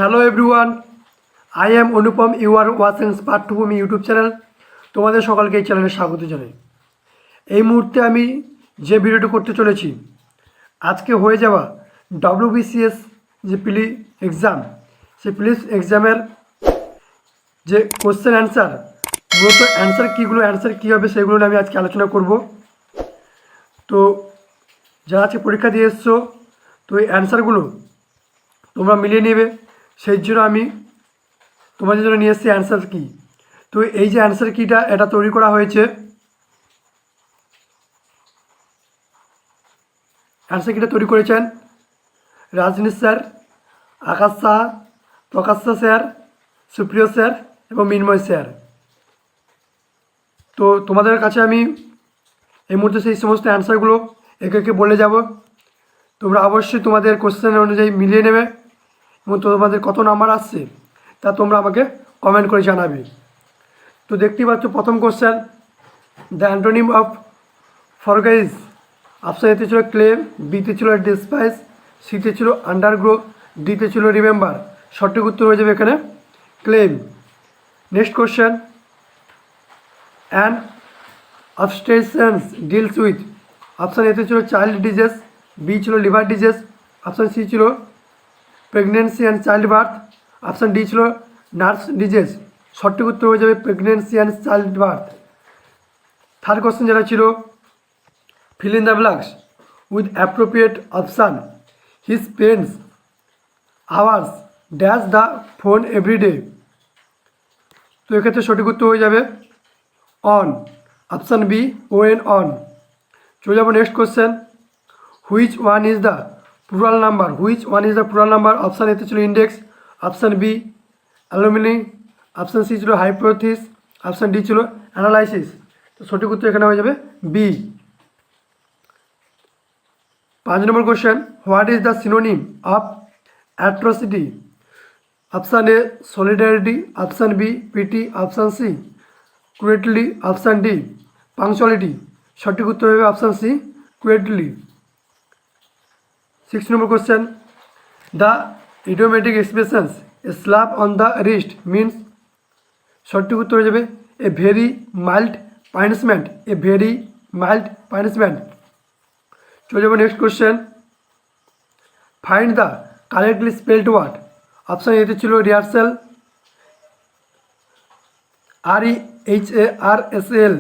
Hello everyone, I am Anupam. You are watching smart to home YouTube channel. তোমাদের সকলকে এই চ্যানেলে স্বাগত জানাই। এই মুহূর্তে আমি যে ভিডিওটি করতে চলেছি, আজকে হয়ে যাওয়া WBCS যে প্রি এক্সাম, সেই প্রি এক্সামের যে কোশ্চেন অ্যান্সার, মূলত অ্যান্সার কী হবে সেগুলো নিয়ে আমি আজকে আলোচনা করব। তো যারা আজকে পরীক্ষা দিয়ে এসছো, তো এই অ্যান্সারগুলো তোমরা মিলিয়ে নেবে। সেই জন্য আমি তোমাদের জন্য নিয়ে এসেছি অ্যান্সার কি। তো এই যে অ্যান্সার কিটা, এটা তৈরি করা হয়েছে, অ্যান্সার কিটা তৈরি করেছেন রাজনীশ স্যার, আকাশ সাহা, প্রকাশ স্যার, সুপ্রিয় স্যার এবং মিন্ময় স্যার। তো তোমাদের কাছে আমি এই মুহূর্তে সেই সমস্ত অ্যান্সারগুলো একে একে বলে যাব। তোমরা অবশ্যই তোমাদের কোশ্চেন অনুযায়ী মিলিয়ে নেবে এবং তোমাদের কত নাম্বার আসছে তা তোমরা আমাকে কমেন্ট করে জানাবে। তো দেখতেই পাচ্ছ প্রথম question, the antonym of forgive. Option এতে ছিল ক্লেম, বিতে ছিল ডিসপাইস, সিতে ছিল আন্ডারগ্রো, ডিতে ছিল রিমেম্বার। সঠিক উত্তর হয়ে যাবে এখানে claim. Next question, and obstetrics deals with. Option এতে ছিল চাইল্ড ডিজিজ, বি ছিল লিভার ডিজিজ, অপশান সি ছিল pregnancy and child birth, option D ছিল নার্স ডিজিজ। সঠিক উত্তর হয়ে যাবে pregnancy and child birth. Third question যেটা ছিল, fill in the blanks with appropriate option. He spends hours dash the phone every day. তো এক্ষেত্রে সঠিক উত্তর হয়ে যাবে on, option B when on. চলে যাবো next question, which one is the plural number. Which one is the plural number. Option এতে ছিল index, option B alumni, option C ছিল হাইপোথিস, অপশান ডি ছিল অ্যানালাইসিস। তো সঠিক উত্তর এখানে হয়ে যাবে বি। 5 নম্বর question, what is the synonym of atrocity. Option A solidarity, option B pity, option C cruelty, option D punctuality. সঠিক উত্তর হবে অপশান সি ক্রুয়েলটি। 6 নম্বর question, the idiomatic expressions a slap on the wrist means. সঠিক উত্তর হয়ে যাবে a very mild punishment, a very mild punishment. চলে যাবো next question, find the correctly spelled word. Option এতে ছিল রিহার্সাল, REHARSAL,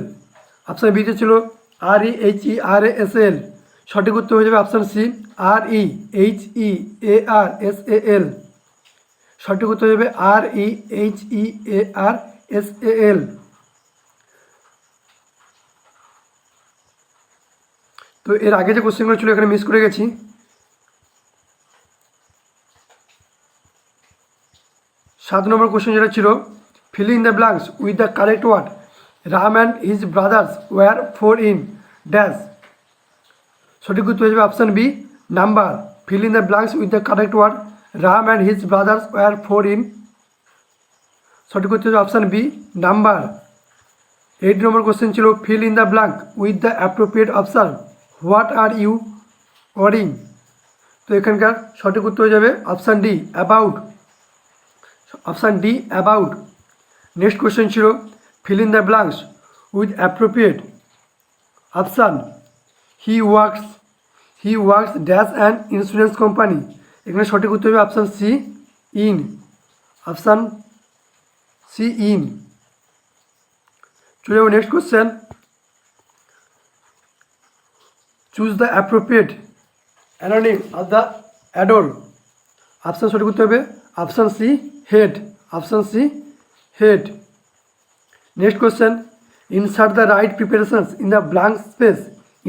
অপশান বিতে ছিল REHERASAL। সঠিক উত্তর হয়ে যাবে অপশান সি REHEARSAL। সঠিক উত্তর হয়ে যাবে REHEARSAL। তো এর আগে যে কোশ্চেনগুলো ছিল এখানে মিস করে গেছি। 7 নম্বর কোশ্চেন যেটা ছিল, fill in the blanks with the correct word. Ram and his brothers were four in dash. সঠিক উত্তর হয়ে যাবে option B number. Fill in the blanks with the correct word. Ram and his brothers were four in. সঠিক উত্তর হবে option B number. 8 নম্বর question ছিল, fill in the blank with the appropriate option. What are you wearing. তো এখানকার সঠিক উত্তর হয়ে যাবে option D about, option D about. Next question ছিল, fill in the blanks with appropriate option. He works dash and insurance company. এখানে সঠিক উত্তর হবে option C in, option C in. চলে যাবো next question, choose the appropriate অ্যানোনিম of the adult. Option সঠিক উত্তর হবে option C head, option C head. Next question, insert the right preparations in the blank space.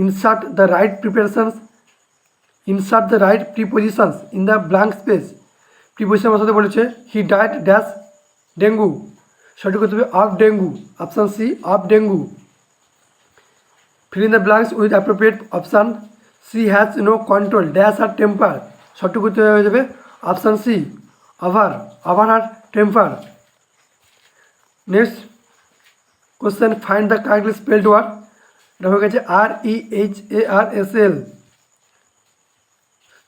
Insert the right preparations, insert the right prepositions in the blank space. Preposition বসাতে বলেছে, he died dash dengue. সঠিক উত্তর হবে of dengue, option C of dengue. Fill in the blanks with appropriate option. She has no control dash her temper. সঠিক উত্তর হয়ে যাবে option C over her temper. Next question, find the correctly spelled word. এটা হয়ে গেছে REHARSAL।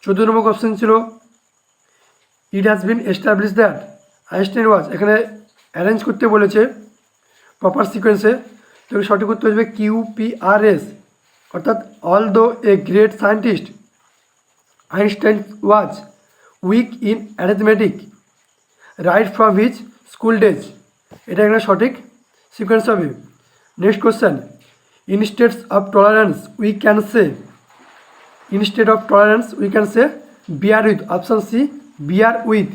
14 number question ছিল, it has been establish that Einstein was, এখানে arrange করতে বলেছে প্রপার সিকোয়েন্সে। তো সঠিক উত্তর হয়ে যাবে QPRS, অর্থাৎ although a great scientist Einstein was weak in arithmetic right from his school days, এটা এখানে সঠিক সিকোয়েন্স হবে। Next question, in states of tolerance we can say, in state of tolerance we can say bear with, option C bear with.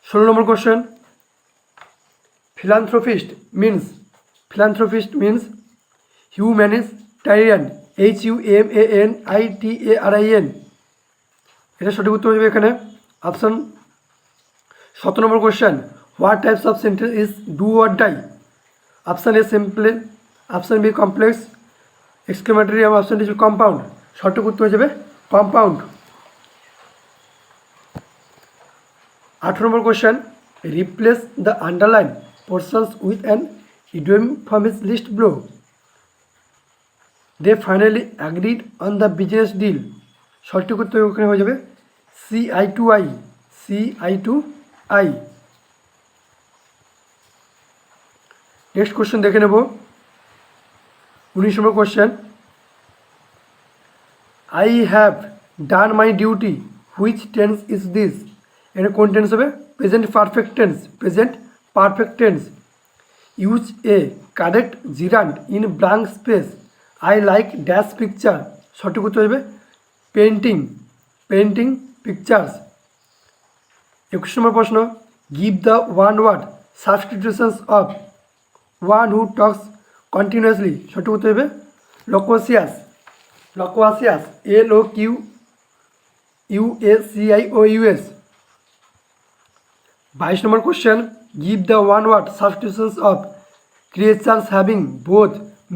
16 নম্বর question, philanthropist means humanitarian, HUMANITARIAN, এটা সঠিক উত্তর হবে এখানে অপশান। 17 নম্বর question, what types of sentence is do or die, option a simple, option B complex, exclamatory এবং option D compound, সঠিক উত্তর হয়ে যাবে কম্পাউন্ড। 18 নম্বর question, replace the underline portions with an idiom from his list below. They finally agreed on the business deal, সঠিক উত্তর ওখানে হয়ে যাবে CI2I, CI2I। নেক্সট কোশ্চেন দেখে নেব 19 number question, I have done my duty which tense is this, এটা কোন tense হবে, present perfect tense, present perfect tense. Use a correct gerund in blank space, I like dash picture, সঠিক উত্তর হবে painting, painting pictures. 21 number প্রশ্ন, give the one word substitutions of one who talks continuously, সঠিক উত্তর হবে loquacious, loquacious, LOQUACIOUS। 22 number question, give the one word substitutions of creatures having both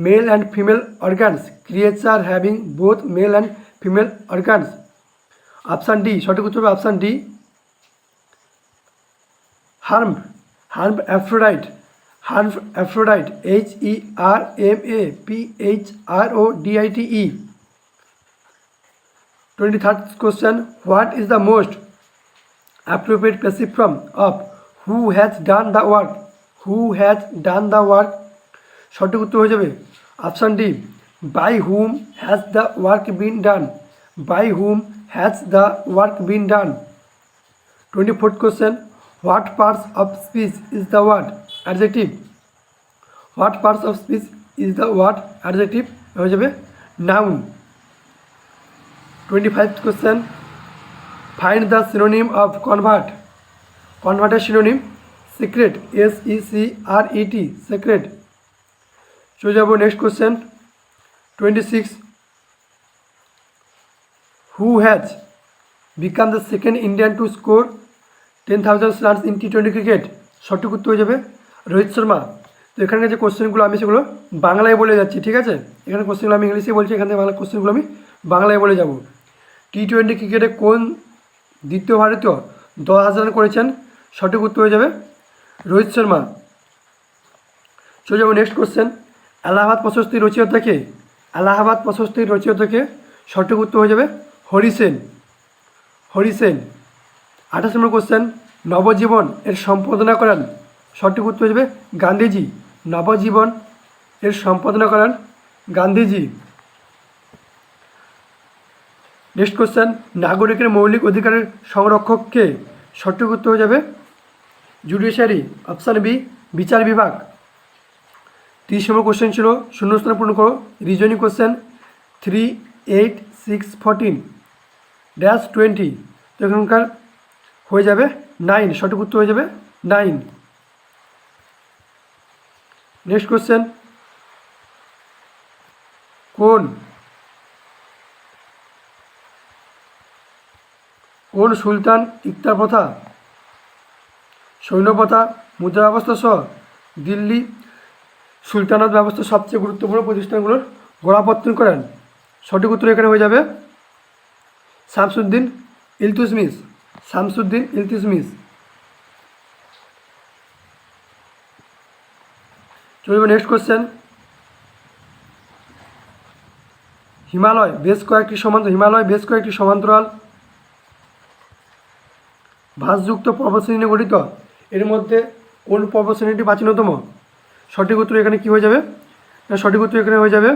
male and female organs, creature having both male and female organs, option D, সঠিক উত্তর হবে option D herm, hermaphrodite, hermaphrodite, HERMAPHRODITE। 23rd question, what is the most appropriate passive form of who has done the work, who has done the work, সঠিক উত্তর হয়ে যাবে option D by whom has the work been done, by whom has the work been done। 24th question, what parts of speech is the word adjective, what parts of speech is the word adjective, হয়ে যাবে noun। 25th question, find the synonym of convert, converter synonym secret, SECRET, secret। চলে যাব next question 26, who has become the second Indian to score 10,000 runs in T20 cricket, সঠিক উত্তর হয়ে যাবে রোহিত শর্মা। তো এখানকার যে কোশ্চেনগুলো আমি সেগুলো বাংলায় বলে যাচ্ছি, ঠিক আছে, এখানে কোশ্চেনগুলো আমি ইংলিশে বলছি, এখান থেকে বাংলা কোশ্চেনগুলো আমি বাংলায় বলে যাব। T20 ক্রিকেটে কোন দ্বিতীয় ভারতীয় 10,000 রান করেছেন, সঠিক উত্তর হয়ে যাবে রোহিত শর্মা। চলে যাবো নেক্সট কোশ্চেন, এলাহাবাদ প্রশস্তির রচয়িতা কে, এলাহাবাদ প্রশস্তির রচয়িতা কে, সঠিক উত্তর হয়ে যাবে হরি সেন, হরি সেন। 28 নম্বর কোশ্চেন, নবজীবন এর সম্পাদনা করেন, সঠিক উত্তর হয়ে যাবে গান্ধীজি, নবজীবন এর সম্পাদনা করেন গান্ধীজি। নেক্সট কোশ্চেন, নাগরিকের মৌলিক অধিকারের সংরক্ষক কে, সঠিক উত্তর হয়ে যাবে জুডিশিয়ারি, অপশান বি বিচার বিভাগ। 30 নম্বর কোশ্চেন ছিল শূন্যস্থান পূরণ করো, রিজনিং কোশ্চেন 3, 8, 6, 14 -20, তো এখানকার হয়ে যাবে 9, সঠিক উত্তর হয়ে যাবে 9। নেক্সট কোশ্চেন, কোন সুলতান ইকতার প্রথা, সৈন্য প্রথা, মুদ্রা ব্যবস্থা সহ দিল্লি সুলতানাত ব্যবস্থার সবচেয়ে গুরুত্বপূর্ণ প্রতিষ্ঠানগুলোর গোড়াপত্তন করেন, সঠিক উত্তর এখানে হয়ে যাবে শামসুদ্দিন ইলতুৎমিশ, শামসুদ্দিন ইলতুৎমিশ। চলবে নেক্সট কোশ্চেন, হিমালয় বেশ কয়েকটি সমান্তরাল ভাঁজযুক্ত পর্বতশ্রেণী নিয়ে গঠিত। এর মধ্যে কোন পর্বতশ্রেণীটি প্রাচীনতম? সঠিক উত্তর এখানে কী হয়ে যাবে না, সঠিক উত্তর এখানে হয়ে যাবে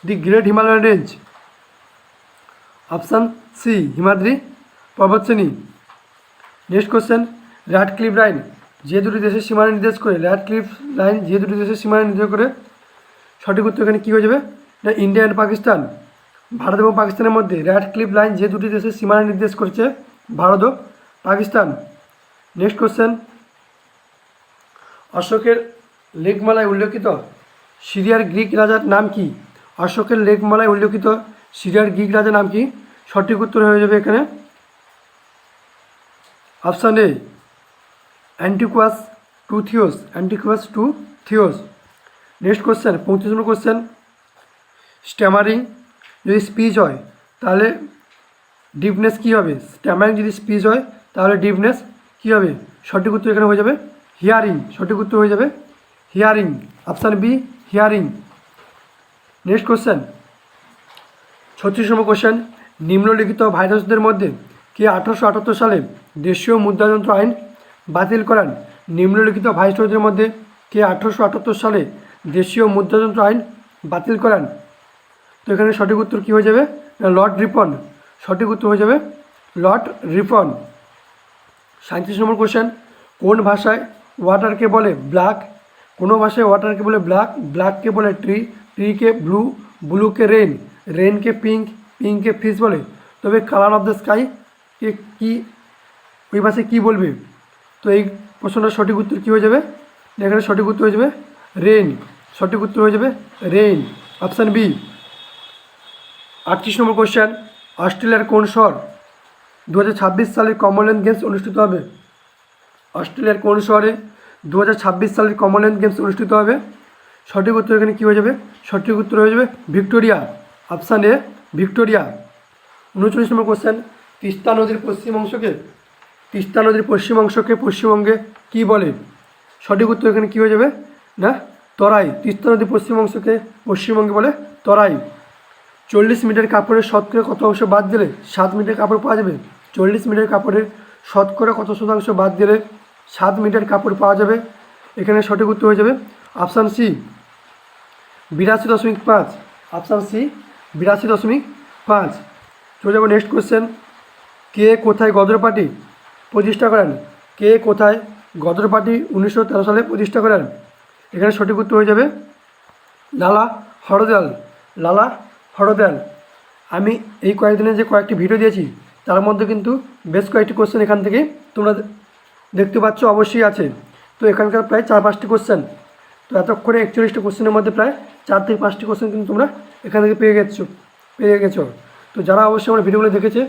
the great Himalayan range, option C Himadri পর্বতশ্রেণী। নেক্সট কোশ্চেন, র্যাডক্লিফ লাইন যে দুটি দেশের সীমানা নির্দেশ করে, র্যাডক্লিফ লাইন যে দুটি দেশের সীমানা নির্দেশ করে, সঠিক উত্তর এখানে কী হয়ে যাবে না, ইন্ডিয়া অ্যান্ড পাকিস্তান, ভারত এবং পাকিস্তানের মধ্যে র্যাডক্লিফ লাইন যে দুটি দেশের সীমানা নির্দেশ করছে, ভারত ও পাকিস্তান। নেক্সট কোশ্চেন, অশোকের লেখমালায় উল্লেখিত সিরিয়ার গ্রিক রাজার নাম কি? অশোকের লেখমালায় উল্লেখিত সিরিয়ার গ্রিক রাজার নাম কি? সঠিক উত্তর হয়ে যাবে এখানে অপশান এ অ্যান্টিকুয়াস টু থিওস, অ্যান্টিকুয়াস টু থিওস। Next question, 35 number question, stammering যদি স্পিচ হয় তাহলে ডিপনেস কী হবে? স্ট্যামারিং যদি স্পিচ হয় তাহলে ডিপনেস কী হবে? সঠিক উত্তর এখানে হয়ে যাবে হিয়ারিং, সঠিক উত্তর হয়ে যাবে hearing, option B hearing. Next question, 36 নম্বর কোশ্চেন, নিম্নলিখিত ভাইরাসদের মধ্যে কে 1878 সালে দেশীয় মুদ্রাযন্ত্র আইন বাতিল করান? নিম্নলিখিত ভাইসরয়দের মধ্যে কে 1878 সালে দেশীয় মুদ্রাযন্ত্র আইন বাতিল করান? তো এখানে সঠিক উত্তর কী হয়ে যাবে? লর্ড রিপন, সঠিক উত্তর হয়ে যাবে লর্ড রিপন। 37 নম্বর কোশ্চেন, কোন ভাষায় ওয়াটারকে বলে ব্ল্যাক? কোনো ভাষায় ওয়াটারকে বলে ব্ল্যাক, ব্ল্যাককে বলে ট্রি, ট্রিকে ব্লু, ব্লুকে রেন, রেনকে পিঙ্ক, পিঙ্ককে ফিশ বলে। তবে কালার অফ দ্য স্কাই কে কী ওই ভাষায় কী বলবে? তো এই প্রশ্নটার সঠিক উত্তর কী হয়ে যাবে? এখানে সঠিক উত্তর হয়ে যাবে রেন, সঠিক উত্তর হয়ে যাবে রেন, অপশান বি। 38 নম্বর কোশ্চেন, অস্ট্রেলিয়ার কোন শহর 2026 সালের কমনওয়েলথ গেমস অনুষ্ঠিত হবে? অস্ট্রেলিয়ার কোন শহরে 2026 সালের কমনওয়েলথ গেমস অনুষ্ঠিত হবে? সঠিক উত্তর এখানে কী হয়ে যাবে? সঠিক উত্তর হয়ে যাবে Victoria, option A Victoria. 39 number question, Teesta নদীর পশ্চিম অংশকে, তিস্তা নদীর পশ্চিম অংশকে পশ্চিমবঙ্গে কী বলে? সঠিক উত্তর এখানে কী হয়ে যাবে না, তরাই, তিস্তা নদীর পশ্চিম অংশকে পশ্চিমবঙ্গে বলে তরাই। 40 মিটার কাপড়ের শতকরা কত অংশ বাদ দিলে 7 মিটার কাপড় পাওয়া যাবে? 40 মিটার কাপড়ের শতকরা কত শতাংশ বাদ দিলে 7 মিটার কাপড় পাওয়া যাবে? এখানে সঠিক উত্তর হয়ে যাবে অপশান সি 82.5, অপশান সি 82.5। চলে যাবো নেক্সট কোশ্চেন, কে কোথায় গদর পার্টি প্রতিষ্ঠা করেন? কে কোথায় গদর পার্টি 1913 সালে প্রতিষ্ঠা করেন? এখানে সঠিক উত্তর হয়ে যাবে লালা হরদয়াল, লালা হরদয়াল। আমি এই কয়েকদিনে যে কয়েকটি ভিডিও দিয়েছি তার মধ্যে কিন্তু বেশ কয়েকটি কোশ্চেন এখান থেকে তোমরা দেখতে পাচ্ছ অবশ্যই আছে। তো এখানকার প্রায় 4-5টি কোশ্চেন, তো এতক্ষণে 41টি কোশ্চেনের মধ্যে প্রায় 4 থেকে 5টি কোশ্চেন কিন্তু তোমরা এখান থেকে পেয়ে গেছো। তো যারা অবশ্যই আমার ভিডিওগুলো দেখেছে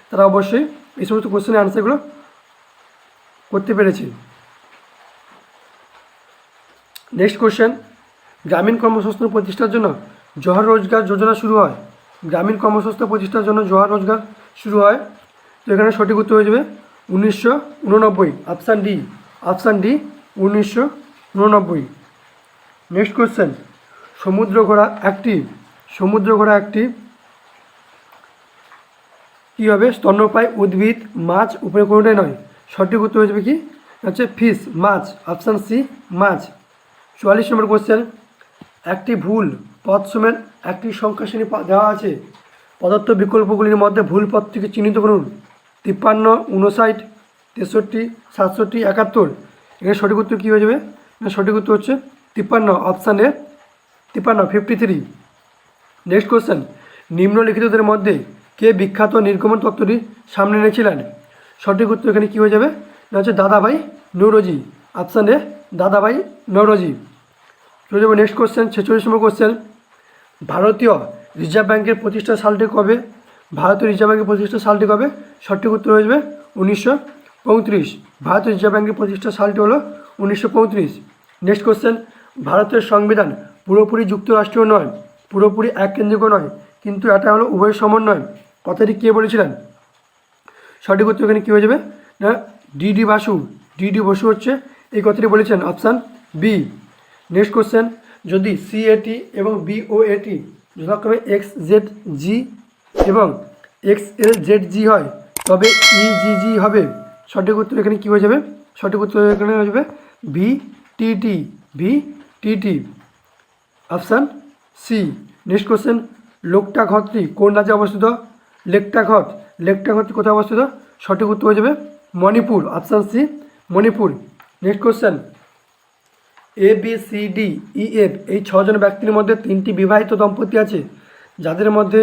তারা অবশ্যই এই সমস্ত কোশ্চেনের আনসারগুলো করতে পেরেছে। নেক্সট কোশ্চেন, গ্রামীণ কর্মসংস্থান প্রতিষ্ঠার জন্য জোহর রোজগার যোজনা শুরু হয়? গ্রামীণ কর্মসংস্থান প্রতিষ্ঠার জন্য জোহর রোজগার শুরু হয়। তো এখানে সঠিক উত্তর হয়ে যাবে 1989, option D, option D 1989। Next question, সমুদ্র ঘোড়া একটি কী হবে? স্তন্যপায়ী উদ্ভিদ, মাছ, উপরে কোনোটাই নয়। সঠিক উত্তর হয়ে যাবে কি হচ্ছে ফিশ, মাছ, অপশান সি মাছ। 44 নম্বর কোশ্চেন, একটি ভুল পথ সমেত একটি সংখ্যা শ্রেণী দেওয়া আছে, প্রদত্ত বিকল্পগুলির মধ্যে ভুল পথটিকে চিহ্নিত করুন। 53, 59, 63, 67, 71। এখানে সঠিক উত্তর কী হয়ে যাবে? সঠিক উত্তর হচ্ছে 53, অপশান এ 53, 53। নেক্সট কোশ্চেন, নিম্নলিখিতদের মধ্যে কে বিখ্যাত নির্গমন তত্ত্বটি সামনে এনেছিলেন? সঠিক উত্তর এখানে কী হয়ে যাবে না হচ্ছে দাদাভাই নৌরোজি, অপশান এ দাদাভাই নৌরোজি। চলে যাবো নেক্সট কোশ্চেন, 46 নম্বর কোশ্চেন, ভারতীয় রিজার্ভ ব্যাঙ্কের প্রতিষ্ঠা সালটি কবে? ভারতীয় রিজার্ভ ব্যাঙ্কের প্রতিষ্ঠা সালটি কবে? সঠিক উত্তর হয়ে যাবে 1935। ভারতীয় রিজার্ভ ব্যাঙ্কের প্রতিষ্ঠা সালটি হলো 1935। নেক্সট কোশ্চেন, ভারতের সংবিধান পুরোপুরি যুক্তরাষ্ট্রীয় নয়, পুরোপুরি এককেন্দ্রিক নয়, কিন্তু এটা হলো উভয় সমন্বয়। কথাটি কে বলেছিলেন? সঠিক উত্তর এখানে কী হয়ে যাবে না ডিডি বাসু, ডিডি বসু হচ্ছে এই কথাটি বলেছেন, অপশান বি। নেক্সট কোশ্চেন, যদি সিএটি এবং বিওএটি যথাক্রমে XZG এবং XLZG হয় তবে ইজিজি হবে? সঠিক উত্তর এখানে কী হয়ে যাবে? সঠিক উত্তর এখানে হয়ে যাবে VTT, VTT, option C. Next question, Loktak হ্রদটি কোন রাজ্যে অবস্থিত? লেকটাক হ্রদটি কোথায় অবস্থিত? সঠিক উত্তর হয়ে যাবে Manipur, option C, Manipur. Next question, ABCDEF এই 6 জন ব্যক্তির মধ্যে 3টি বিবাহিত দম্পতি আছে, যাদের মধ্যে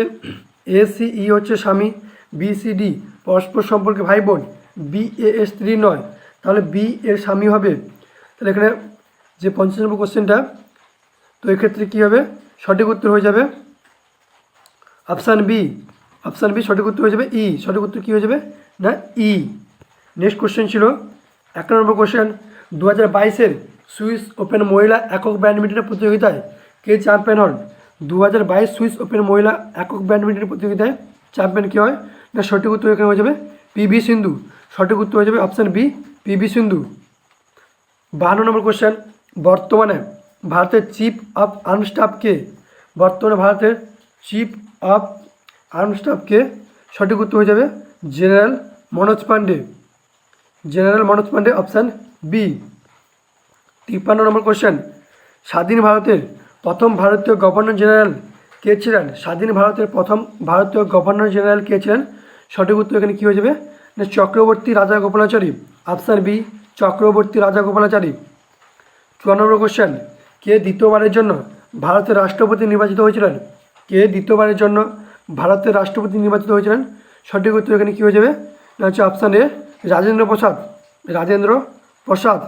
ACE হচ্ছে স্বামী, BCD পরস্পর সম্পর্কে ভাই বোন, BA এর স্ত্রী নয়, তাহলে B এর স্বামী হবে। তাহলে এখানে যে 50 নম্বর কোশ্চেনটা, তো এক্ষেত্রে কী হবে? সঠিক উত্তর হয়ে যাবে অপশান বি, সঠিক উত্তর হয়ে যাবে ই। সঠিক উত্তর কী হয়ে যাবে? না ই। নেক্সট কোশ্চেন ছিল 1 নম্বর কোশ্চেন, 2022-এর সুইস ওপেন মহিলা একক ব্যাডমিন্টনের প্রতিযোগিতায় কে চ্যাম্পিয়ন হন? 2022 সুইস ওপেন মহিলা একক ব্যাডমিন্টন প্রতিযোগিতায় চ্যাম্পিয়ন কী হয়? না সঠিক উত্তর এখানে হয়ে যাবে PV সিন্ধু। সঠিক উত্তর হয়ে যাবে অপশান বি, PV সিন্ধু। 52 নম্বর কোশ্চেন, বর্তমানে ভারতের চিফ অফ আর্ম স্টাফ কে? বর্তমানে ভারতের চিফ অফ আর্ম স্টাফ কে? সঠিক উত্তর হয়ে যাবে general Manoj Pande, option B. 53 নম্বর কোশ্চেন, স্বাধীন ভারতের প্রথম ভারতীয় গভর্নর জেনারেল কে ছিলেন? স্বাধীন ভারতের প্রথম ভারতীয় গভর্নর জেনারেল কে ছিলেন? সঠিক উত্তর এখানে কী হয়ে যাবে? না চক্রবর্তী রাজা গোপালাচারী, অপশান বি, চক্রবর্তী রাজা গোপালাচারী। 54 নম্বর কোশ্চেন, কে দ্বিতীয়বারের জন্য ভারতের রাষ্ট্রপতি নির্বাচিত হয়েছিলেন? কে দ্বিতীয়বারের জন্য ভারতের রাষ্ট্রপতি নির্বাচিত হয়েছিলেন? সঠিক উত্তর এখানে কী হয়ে যাবে? না হচ্ছে অপশান এ, রাজেন্দ্র প্রসাদ।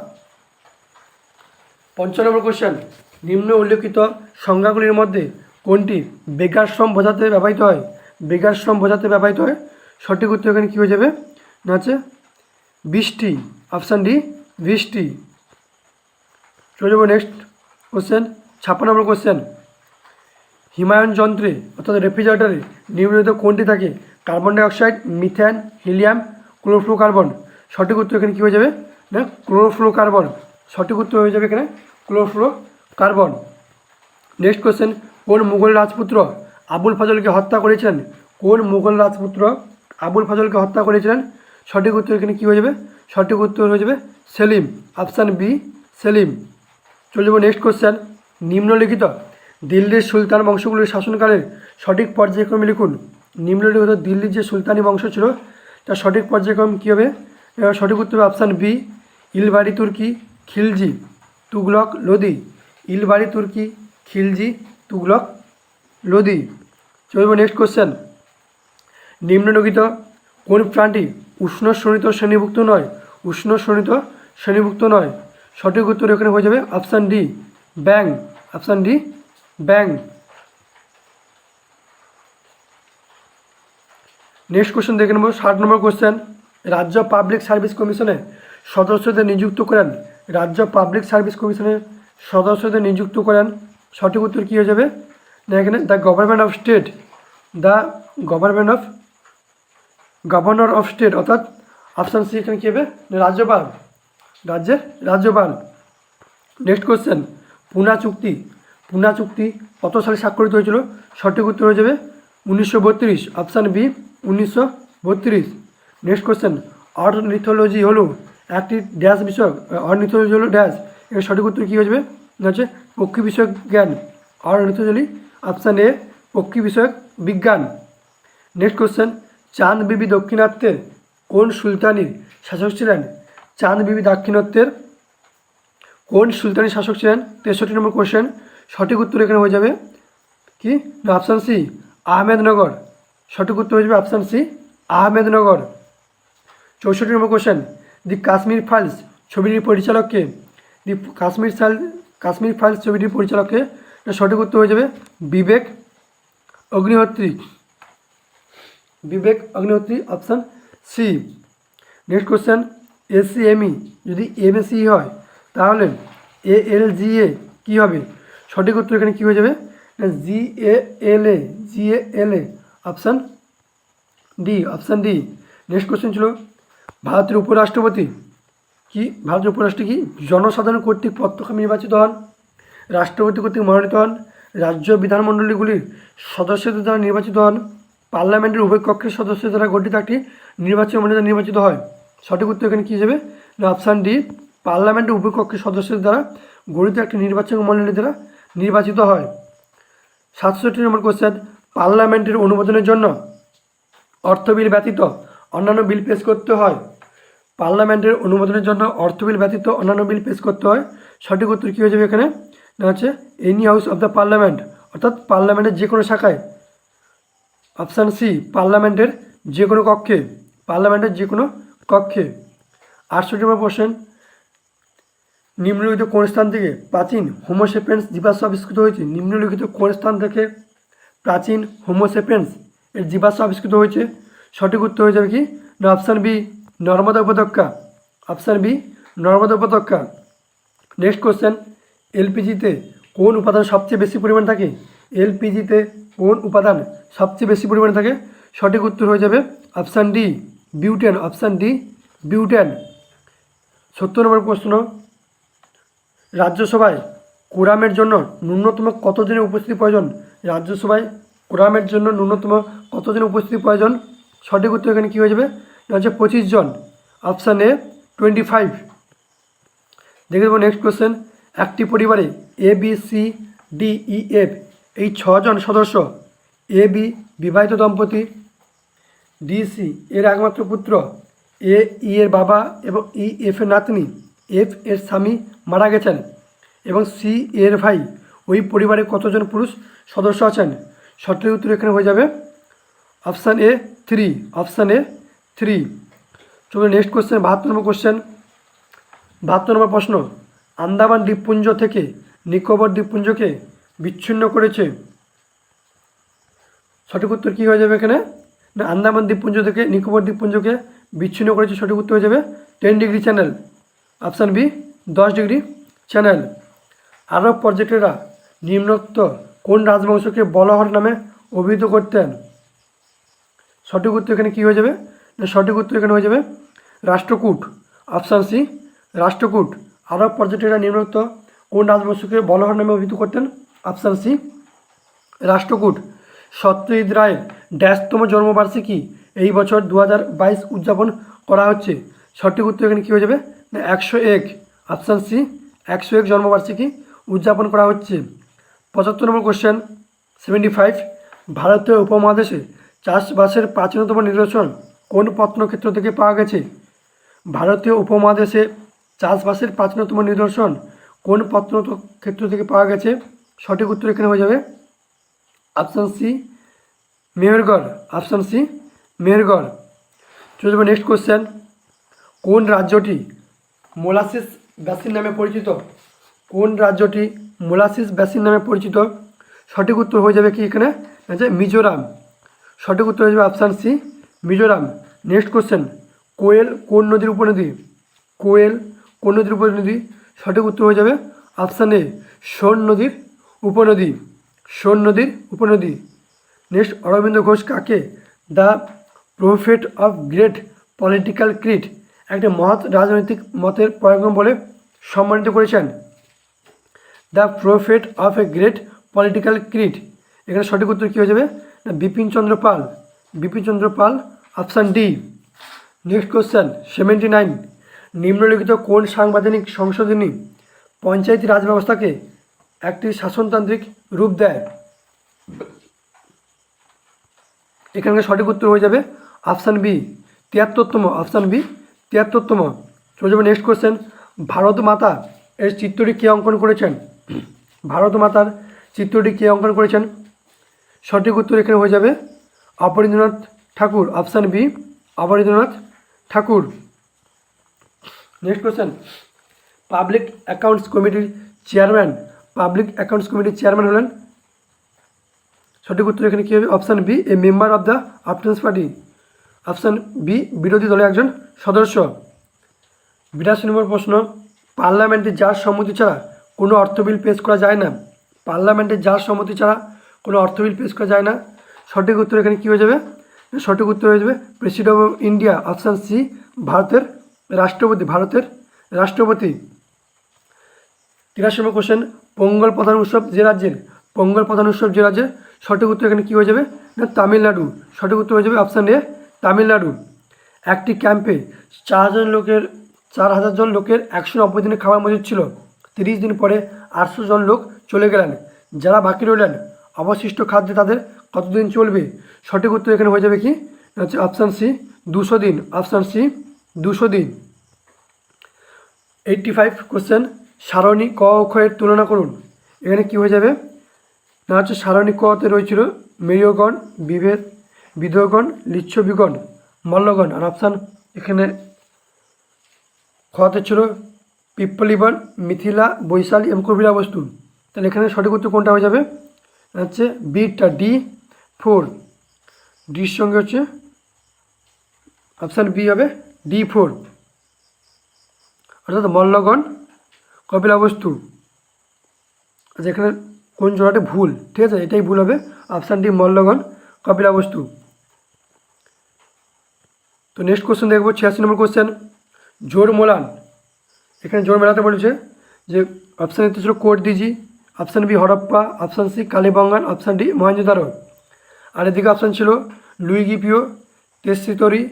55 নম্বর কোশ্চেন, নিম্ন উল্লেখিত সংজ্ঞাগুলির মধ্যে কোনটি বেগার বোঝাতে ব্যবহৃত হয়? বোঝাতে ব্যবহৃত হয়। সঠিক উত্তর এখানে কী হয়ে যাবে? না হচ্ছে বৃষ্টি, অপশান ডি, বৃষ্টি। চলে যাবো নেক্সট কোশ্চেন, 56 নম্বর কোশ্চেন, হিমায়ন যন্ত্রে অর্থাৎ রেফ্রিজারেটরে নিম্নলিখিত কোনটি থাকে? Carbon dioxide, methane, helium, chlorofluorocarbon. সঠিক উত্তর এখানে কী হয়ে যাবে? না ক্লোরোফ্লোরোকার্বন। সঠিক উত্তর হয়ে যাবে এখানে ক্লোরোফ্লোরোকার্বন। নেক্সট কোশ্চেন, কোন মুঘল রাজপুত্র আবুল ফজলকে হত্যা করেছিলেন? কোন মুঘল রাজপুত্র আবুল ফজলকে হত্যা করেছিলেন? সঠিক উত্তর এখানে কী হয়ে যাবে? সঠিক উত্তর হয়ে যাবে সেলিম, অপশান বি, সেলিম। চলে যাব নেক্সট কোশ্চেন, নিম্নলিখিত দিল্লির সুলতান বংশগুলির শাসনকালের সঠিক পর্যায়ক্রমে লিখুন। নিম্নলিখিত দিল্লির যে সুলতানি বংশ ছিল তার সঠিক পর্যায়ক্রম কী হবে? সঠিক উত্তর হবে অপশান বি, ইলবাড়ি তুর্কি, খিলজি, তুগলক, লোদি। ইলবাড়ি তুর্কি, খিলজি, তুগলক, লোদি। চলব নেক্সট কোশ্চেন, নিম্নলিখিত কোন প্রাণটি উষ্ণ শোণিত শ্রেণীভুক্ত নয়? উষ্ণ শোণিত শ্রেণীভুক্ত নয়। সঠিক উত্তর এখানে হয়ে যাবে অপশান ডি, ব্যাং, অপশান ডি, ব্যাং। নেক্সট কোশ্চেন দেখে নেব 60 নম্বর কোশ্চেন, রাজ্য পাবলিক সার্ভিস কমিশনের সদস্যদের নিযুক্ত করেন? রাজ্য পাবলিক সার্ভিস কমিশনের সদস্যদের নিযুক্ত করেন। সঠিক উত্তর কী হয়ে যাবে? না এখানে the government of state, the governor of state, অর্থাৎ অপশান সি এখানে কী হবে? রাজ্যপাল, রাজ্যপাল। নেক্সট কোশ্চেন, পুনা চুক্তি কত সালে স্বাক্ষরিত হয়েছিল? সঠিক উত্তর হয়ে যাবে 1932, option B, 1932। Next question, ornithology হলো একটি ড্যাশ বিষয়ক, অর্নিথোলজি হলো ড্যাশ, এর সঠিক উত্তর কী হয়ে যাবে? হচ্ছে পক্ষী বিষয়ক জ্ঞান, অর্নিথোলজি, অপশান এ, পক্ষী বিষয়ক বিজ্ঞান। নেক্সট কোশ্চেন, চাঁদ বিবি দক্ষিণাত্যের কোন সুলতানির শাসক ছিলেন? চাঁদ বিবি দাক্ষিণাত্যের কোন সুলতানি শাসক ছিলেন? 63 নম্বর কোশ্চেন। সঠিক উত্তর এখানে হয়ে যাবে কি? না অপশান সি, আহমেদনগর। সঠিক উত্তর হয়ে যাবে অপশান সি, আহমেদনগর। 64 নম্বর কোশ্চেন, দি কাশ্মীর ফাইলস ছবিটির পরিচালককে? দি কাশ্মীর ফাইলস ছবিটির পরিচালককে? সঠিক উত্তর হয়ে যাবে Vivek Agnihotri, option C. Next question, ACME যদি MSE হয় তাহলে ALGA কী হবে? সঠিক উত্তর এখানে কী হয়ে যাবে? GALA, option D, option D. Next question ছিল ভারতের উপরাষ্ট্রপতি কি? ভারতের উপরাষ্ট্রপতি কি জনসাধারণ কর্তৃক প্রত্যক্ষভাবে নির্বাচিত হন, রাষ্ট্রপতি কর্তৃক মনোনীত হন, রাজ্য বিধানমণ্ডলীগুলির সদস্যদের দ্বারা নির্বাচিত হন, পার্লামেন্টের উভয় কক্ষের সদস্যদের দ্বারা গঠিত একটি নির্বাচিত হয়? সঠিক উত্তর এখানে কী যাবে না অপশান ডি, পার্লামেন্টের উপকক্ষের সদস্যদের দ্বারা গঠিত একটি নির্বাচক মণ্ডলী দ্বারা নির্বাচিত হয়। 67 নম্বর কোশ্চেন, পার্লামেন্টের অনুমোদনের জন্য অর্থ বিল ব্যতীত অন্যান্য বিল পেশ করতে হয়। পার্লামেন্টের অনুমোদনের জন্য অর্থ বিল ব্যতীত অন্যান্য বিল পেশ করতে হয়। সঠিক উত্তর কী হয়ে যাবে এখানে না হচ্ছে any house of the parliament, অর্থাৎ পার্লামেন্টের যে কোনো শাখায়। অপশান সি, পার্লামেন্টের যে কোনো কক্ষে, পার্লামেন্টের যে কোনো কক্ষে। 68 নম্বর কোশ্চেন, নিম্নলিখিত কোন স্থান থেকে প্রাচীন হোমোসেপিয়েন্স জীবাশ্ম আবিষ্কৃত হয়েছে? নিম্নলিখিত কোন স্থান থেকে প্রাচীন হোমোসেপিয়েন্স এর জীবাশ্ম আবিষ্কৃত হয়েছে? সঠিক উত্তর হয়ে যাবে কি না অপশান বি, নর্মদা উপত্যকা। অপশান বি, নর্মদা উপত্যকা। নেক্সট কোশ্চেন, এলপিজিতে কোন উপাদান সবচেয়ে বেশি পরিমাণ থাকে? এলপিজিতে কোন উপাদান সবচেয়ে বেশি পরিমাণে থাকে? সঠিক উত্তর হয়ে যাবে option D, butane. Option D, butane. 70 নম্বর প্রশ্ন, রাজ্যসভায় কোরামের জন্য ন্যূনতম কতজনের উপস্থিতি প্রয়োজন? রাজ্যসভায় কোরামের জন্য ন্যূনতম কতজনের উপস্থিতি প্রয়োজন? সঠিক উত্তর এখানে কী হয়ে যাবে না হচ্ছে 25 জন। Option A 25। দেখে দেবো নেক্সট কোশ্চেন, একটি পরিবারে A B C D E F এই 6 জন সদস্য, এ বি বিবাহিত দম্পতি, ডি সি এর একমাত্র পুত্র, এ ই এর বাবা এবং ই এফ এর নাতনি, এফ এর স্বামী মারা গেছেন এবং সি এর ভাই, ওই পরিবারে কতজন পুরুষ সদস্য আছেন? সঠিক উত্তর এখানে হয়ে যাবে অপশান এ 3। Option A 3। চলো নেক্সট কোশ্চেন, 72 নম্বর কোশ্চেন। 72 নম্বর প্রশ্ন, আন্দামান দ্বীপপুঞ্জ থেকে নিকোবর দ্বীপপুঞ্জকে বিচ্ছিন্ন করেছে? সঠিক উত্তর কী হয়ে যাবে এখানে না আন্দামান দ্বীপপুঞ্জ থেকে নিকোবর দ্বীপপুঞ্জকে বিচ্ছিন্ন করেছে। সঠিক উত্তর হয়ে যাবে 10 degree channel. Option B, 10 degree channel. আরব পর্যটকরা নিম্নোক্ত কোন রাজবংশকে বলহর নামে অভিহিত করতেন? সঠিক উত্তর এখানে কী হয়ে যাবে না সঠিক উত্তর এখানে হয়ে যাবে রাষ্ট্রকূট। Option C, Rashtrakuta. আরব পর্যটকরা নিম্নোক্ত কোন রাজবংশকে বলহর নামে অভিহিত করতেন? Option C, Rashtrakuta. সত্যজিৎ রায়ের ড্যাশতম জন্মবার্ষিকী এই বছর 2022 উদযাপন করা হচ্ছে? সঠিক উত্তর এখানে কী হয়ে যাবে না 101। অপশান সি, 101 জন্মবার্ষিকী উদযাপন করা হচ্ছে। 75 নম্বর কোশ্চেন, 75, ভারতীয় উপমহাদেশে চাষবাসের প্রাচীনতম নিদর্শন কোন প্রত্নক্ষেত্র থেকে পাওয়া গেছে? ভারতীয় উপমহাদেশে চাষবাসের প্রাচীনতম নিদর্শন কোন প্রত্নক্ষেত্র থেকে পাওয়া গেছে? সঠিক উত্তর এখানে হয়ে যাবে option C, Mehrgarh. Option C, Mehrgarh. চলে যাবো নেক্সট কোশ্চেন, কোন রাজ্যটি মোলাসিস বেসিন নামে পরিচিত? কোন রাজ্যটি মোলাসিস বেসিন নামে পরিচিত? সঠিক উত্তর হয়ে যাবে কি এখানে যে মিজোরাম। সঠিক উত্তর হয়ে যাবে option C, Mizoram. Next question, Koel কোন নদীর উপনদী? কোয়েল কোন নদীর উপনদী? সঠিক উত্তর হয়ে যাবে অপশান এ, সোন নদীর উপনদী। সোন নদীর উপনদী। নেক্সট, অরবিন্দ ঘোষ কাকে the prophet of great political creed একটি মহৎ রাজনৈতিক মতের প্রয়োগম বলে সম্মানিত করেছেন? The prophet of a great political creed, এখানে সঠিক উত্তর কী হয়ে যাবে না Bipin Chandra Pal. Bipin Chandra Pal. Option D. Next question, 79, নিম্নলিখিত কোন সাংবিধানিক সংশোধনী পঞ্চায়েতি রাজ ব্যবস্থাকে একটি শাসনতান্ত্রিক রূপ দেয়? এখানকার সঠিক উত্তর হয়ে যাবে অপশান বি, 73তম। অপশান বি, 73তম। চলে যাবে নেক্সট কোশ্চেন, ভারত মাতা এর চিত্রটি কে অঙ্কন করেছেন? ভারত মাতার চিত্রটি কে অঙ্কন করেছেন? সঠিক উত্তর এখানে হয়ে যাবে Abanindranath Thakur. Option B, Abanindranath Thakur. Next question, public accounts কমিটির চেয়ারম্যান, পাবলিক অ্যাকাউন্টস কমিটির চেয়ারম্যান হলেন? সঠিক উত্তর এখানে কী হবে option B, a member of the opposition party. Option B, বিরোধী দলের একজন সদস্য। 82 নম্বর প্রশ্ন, পার্লামেন্টে যার সম্মতি ছাড়া কোনো অর্থ বিল পেশ করা যায় না? পার্লামেন্টে যার সম্মতি ছাড়া কোনো অর্থ বিল পেশ করা যায় না? সঠিক উত্তর এখানে কী হয়ে যাবে? সঠিক উত্তর হয়ে যাবে president of India. Option C, ভারতের রাষ্ট্রপতি। ভারতের রাষ্ট্রপতি। 83 নম্বর কোশ্চেন, পোঙ্গল প্রধান উৎসব যে রাজ্যের? পোঙ্গল প্রধান উৎসব যে রাজ্যের? সঠিক উত্তর এখানে কী হয়ে যাবে না তামিলনাড়ু। সঠিক উত্তর হয়ে যাবে অপশান এ, তামিলনাড়ু। একটি ক্যাম্পে 4,000 জন লোকের 190 দিনের খাবার মজুদ ছিল। 30 দিন পরে 800 জন লোক চলে গেলেন। যারা বাকি রইলেন অবশিষ্ট খাদ্যে তাদের কতদিন চলবে? সঠিক উত্তর এখানে হয়ে যাবে কি হচ্ছে অপশান সি 200 দিন। অপশান সি 200 দিন। 85 কোশ্চেন, সারণী ক ও খ এর তুলনা করুন। এখানে কি হয়ে যাবে না হচ্ছে সারণী কতে রয়েছিল মেরীয়গণ, বিধেয়গণ, লিচ্ছবিগণ, মল্লগণ। আর অপশান এখানে খতে ছিল পিপ্পলিগণ, মিথিলা, বৈশালী এবং কবিরা বস্তু। তাহলে এখানে সঠিক উত্তর কোনটা হয়ে যাবে হচ্ছে বিটা D4। ডির সঙ্গে হচ্ছে অপশান বি হবে D4, অর্থাৎ মল্লগণ, কপিলাবস্তু। আচ্ছা এখানে কোন জোড়াটা ভুল, ঠিক আছে, এটাই ভুল হবে। অপশান ডি মল্লগণ, কপিলাবস্তু। তো নেক্সট কোশ্চেন দেখবো 86 নম্বর কোশ্চেন, জোর মোলান। এখানে জোর মেলাতে বলেছে যে অপশান এতে ছিল Kot Diji, option B Harappa, option C Kalibangan, option D Mohenjodaro. আর এদিকে অপশান ছিল লুইগিপিও, তেসিতরি।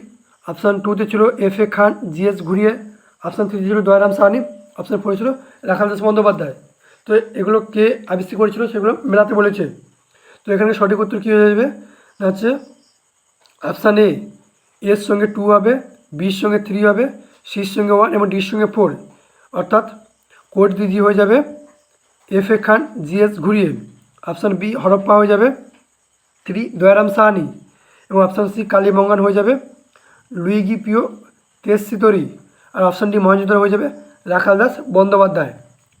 অপশান 2তে ছিল FA Khan, GS Ghurye. Option 3 ছিল দয়ারাম সাহানি। অপশান 4 ছিল রাখাল দাস বন্দ্যোপাধ্যায়। তো এগুলো কে আবিষ্কার করেছিল সেগুলো মেলাতে বলেছে। তো এখানে সঠিক উত্তর কী হয়ে যাবে হচ্ছে অপশান এ, এর সঙ্গে 2 হবে, বির সঙ্গে 3 হবে, সির সঙ্গে 1 এবং ডির সঙ্গে 4, অর্থাৎ কোট দিজি হয়ে যাবে FA Khan, GS Ghurye. Option B Harappa হয়ে যাবে 3 দয়ারাম সাহানি এবং অপশান সি কালীবঙ্গান হয়ে যাবে লুইগিপিও তেসিতরি। আর অপশান ডি মহেঞ্জোদারো হয়ে যাবে রাখাল দাস বন্দ্যোপাধ্যায়।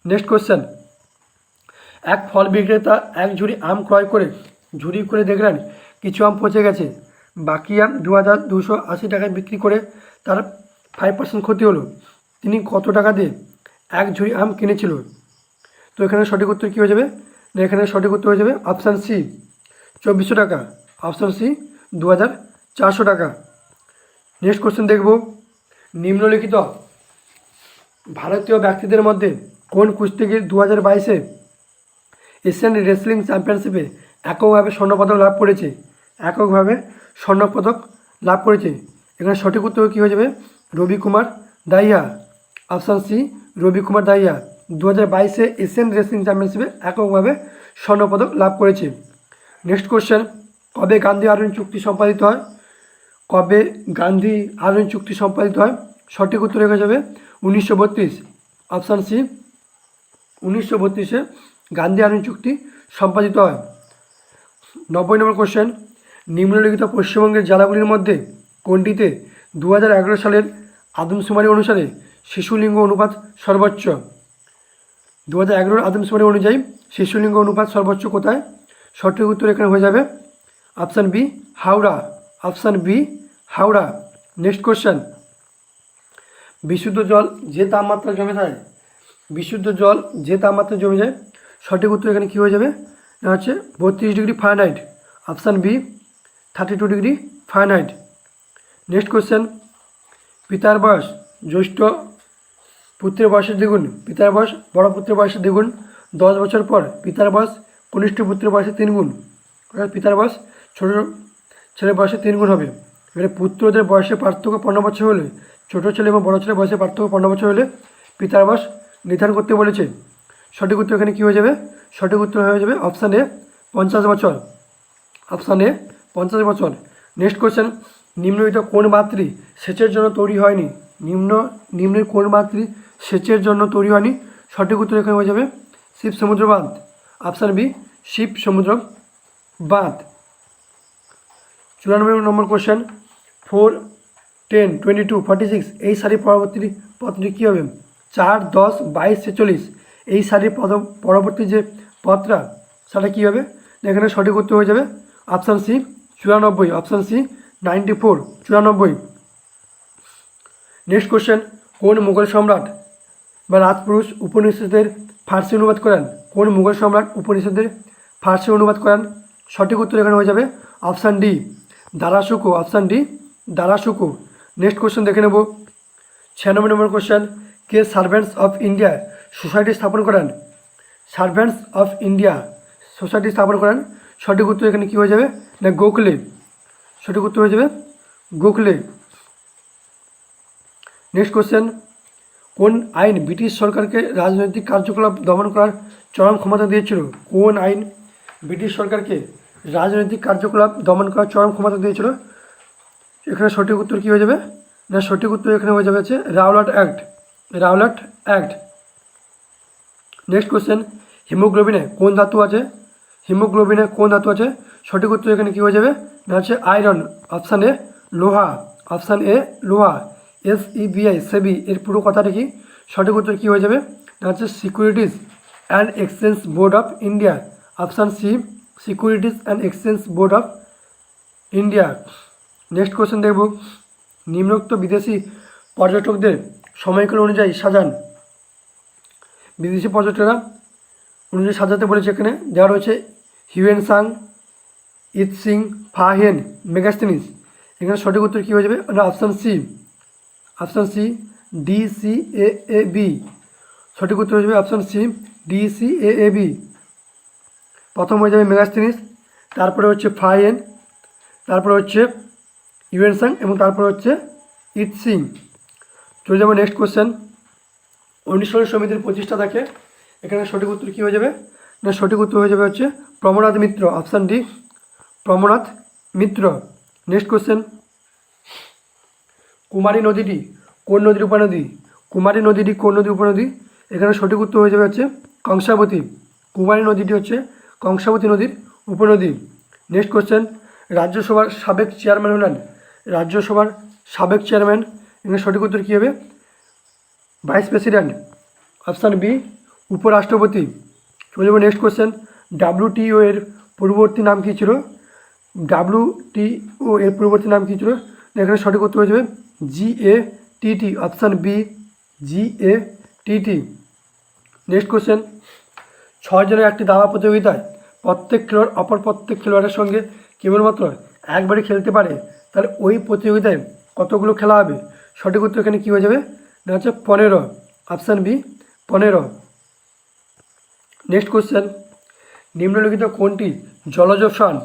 নেক্সট কোশ্চেন, এক ফল বিক্রেতা এক ঝুড়ি আম ক্রয় করে ঝুড়ি করে দেখলেন কিছু আম পচে গেছে। বাকি আম 2,280 টাকায় বিক্রি করে তার 5% ক্ষতি হলো। তিনি কত টাকা দিয়ে এক ঝুড়ি আম কিনেছিল? তো এখানে সঠিক উত্তর কী হয়ে যাবে না, এখানে সঠিক উত্তর হয়ে যাবে অপশান সি 2,400 টাকা। অপশান সি 2,400 টাকা। নেক্সট কোশ্চেন দেখব, নিম্নলিখিত ভারতীয় ব্যক্তিদের মধ্যে কোন কুস্তিগির 2022-এ এশিয়ান রেসলিং চ্যাম্পিয়নশিপে এককভাবে স্বর্ণপদক লাভ করেছে? এককভাবে স্বর্ণপদক লাভ করেছে। এখানে সঠিক উত্তর কী হয়ে যাবে রবি কুমার দাহিয়া। অপশান সি রবি কুমার দাহিয়া 2022-এ এশিয়ান রেসলিং চ্যাম্পিয়নশিপে এককভাবে স্বর্ণপদক লাভ করেছে। নেক্সট কোশ্চেন, কবে গান্ধী আরোহণ চুক্তি সম্পাদিত হয়? কবে গান্ধী আরোহণ চুক্তি সম্পাদিত হয়? সঠিক উত্তর হয়ে যাবে 1932। অপশান সি 1932-এ গান্ধী আরোহণ চুক্তি সম্পাদিত হয়। 90 নম্বর কোশ্চেন, নিম্নলিখিত পশ্চিমবঙ্গের জেলাগুলির মধ্যে কোনটিতে 2011 সালের আদমশুমারি অনুসারে শিশুলিঙ্গ অনুপাত সর্বোচ্চ? 2011 আদমশুমারি অনুযায়ী শিশুলিঙ্গ অনুপাত সর্বোচ্চ কোথায়? সঠিক উত্তর এখানে হয়ে যাবে option B Howrah. Option B Howrah. Next question, বিশুদ্ধ জল যে তাপমাত্রা জমে যায়, বিশুদ্ধ জল যে তাপমাত্রা জমে যায়, সঠিক উত্তর এখানে কী হয়ে যাবে না হচ্ছে 32 degree Fahrenheit. Option B 32 degree Fahrenheit. Next question, পিতার বয়স জ্যৈষ্ঠ পুত্রের বয়সের দ্বিগুণ, পিতার বয়স বড় পুত্রের বয়সের দ্বিগুণ 10 বছর পর পিতার বয়স কনিষ্ঠ পুত্রের বয়সের 3 গুণ, অর্থাৎ পিতার বয়স ছোট ছেলের বয়সে 3 গুণ হবে। এবারে পুত্রদের বয়সের পার্থক্য 15 বছর হলে, ছোটো ছেলে এবং বড় ছেলের বয়সের পার্থক্য 15 বছর হলে পিতার বয়স নির্ধারণ করতে বলেছে। সঠিক উত্তর এখানে কী হয়ে যাবে? সঠিক উত্তর হয়ে যাবে অপশান এ 50 বছর। অপশান এ 50 বছর। নেক্সট কোশ্চেন, নিম্নলিখিত কোন বাঁধটি সেচের জন্য তৈরি হয়নি? নিম্নের কোন বাঁধটি সেচের জন্য তৈরি হয়নি? সঠিক উত্তর এখানে হয়ে যাবে শিব সমুদ্র বাঁধ। অপশান বি শিব সমুদ্র বাঁধ। 94 নম্বর কোশ্চেন, 4, 10, 22, 46 এই সারির পরবর্তী পদটি কী হবে? 4, 10, 22, 46 এই সারির পরবর্তী যে পদটা সেটা কী হবে? এখানে সঠিক উত্তর হয়ে যাবে option C 94। Option C 94, 94। Next question, কোন মুঘল সম্রাট বা রাজপুরুষ উপনিষদের ফার্সি অনুবাদ করেন? কোন মুঘল সম্রাট উপনিষদের ফার্সি অনুবাদ করেন? সঠিক উত্তর এখানে হয়ে যাবে option D Dara Shikoh. Option D Dara Shikoh. Next question দেখে নেব 96 নম্বর কোশ্চেন, কে সার্ভেন্টস অফ ইন্ডিয়া সোসাইটি স্থাপন করেন? সার্ভেন্টস অফ ইন্ডিয়া সোসাইটি স্থাপন করেন। সঠিক উত্তর এখানে কী হয়ে যাবে না গোখলে। সঠিক উত্তর হয়ে যাবে গোখলে। নেক্সট কোশ্চেন, কোন আইন ব্রিটিশ সরকারকে রাজনৈতিক কার্যকলাপ দমন করার চরম ক্ষমতা দিয়েছিল? কোন আইন ব্রিটিশ সরকারকে রাজনৈতিক কার্যকলাপ দমন করার চরম ক্ষমতা দিয়েছিল? এখানে সঠিক উত্তর কী হয়ে যাবে না, সঠিক উত্তর এখানে হয়ে যাবে হচ্ছে Rowlatt act, Rowlatt act. Next question, হিমোগ্লোবিনে কোন ধাতু আছে? হিমোগ্লোবিনে কোন ধাতু আছে? সঠিক উত্তর এখানে কী হয়ে যাবে না হচ্ছে আয়রন। অপশান এ লোহা, অপশান এ লোহা। SEBI সেবি এর পুরো কথাটা কি? সঠিক উত্তর কী হয়ে যাবে না হচ্ছে securities and exchange board of India. Option C securities and exchange board of India. Next question দেখব, নিম্নোক্ত বিদেশি পর্যটকদের সময়কাল অনুযায়ী সাজান। বিদেশি পর্যটকরা অনুযায়ী সাজাতে বলেছে, এখানে দেওয়া রয়েছে Hiuen Tsang, I Tsing, Fahien, Megasthenes. এখানে সঠিক উত্তর কী হয়ে যাবে না option C, option C DCAAB। সঠিক উত্তর হয়ে যাবে অপশান সি DCAAB। প্রথম হয়ে যাবে মেগাস্তিনিস, তারপরে হচ্ছে ফাহেন, তারপরে হচ্ছে হিউয়েন সাং এবং তারপরে হচ্ছে ইত সিং। চলে যাবো নেক্সট কোশ্চেন, অনুশীলন সমিতির প্রতিষ্ঠাতাকে। এখানে সঠিক উত্তর কী হয়ে যাবে না, সঠিক উত্তর হয়ে যাবে হচ্ছে প্রমনাথ মিত্র। অপশান ডি প্রমনাথ মিত্র। নেক্সট কোশ্চেন, কুমারী নদীটি কোন নদীর উপনদী? কুমারী নদীটি কোন নদীর উপনদী? এখানে সঠিক উত্তর হয়ে যাবে হচ্ছে কংসাবতী। কুমারী নদীটি হচ্ছে কংসাবতী নদীর উপনদী। নেক্সট কোশ্চেন, রাজ্যসভার সাবেক চেয়ারম্যান হলেন? রাজ্যসভার সাবেক চেয়ারম্যান, এখানে সঠিক উত্তর কী হবে ভাইস প্রেসিডেন্ট। অপশান বি উপরাষ্ট্রপতি। চলে যাব নেক্সট কোশ্চেন, WTO এর পূর্ববর্তী নাম কী ছিল? WTO এর পূর্ববর্তী নাম কী ছিল? এখানে সঠিক উত্তর হয়ে যাবে GATT। Option B GATT। Next question, 6 জনের একটি দাবা প্রতিযোগিতায় প্রত্যেক খেলোয়াড় অপর প্রত্যেক খেলোয়াড়ের সঙ্গে কেবলমাত্র একবারই খেলতে পারে, তাহলে ওই প্রতিযোগিতায় কতগুলো খেলা হবে? সঠিক উত্তর এখানে কী হয়ে যাবে না হচ্ছে 15। Option B 15। নেক্সট কোশ্চেন, নিম্নলিখিত কোনটি জলজ প্রাণ?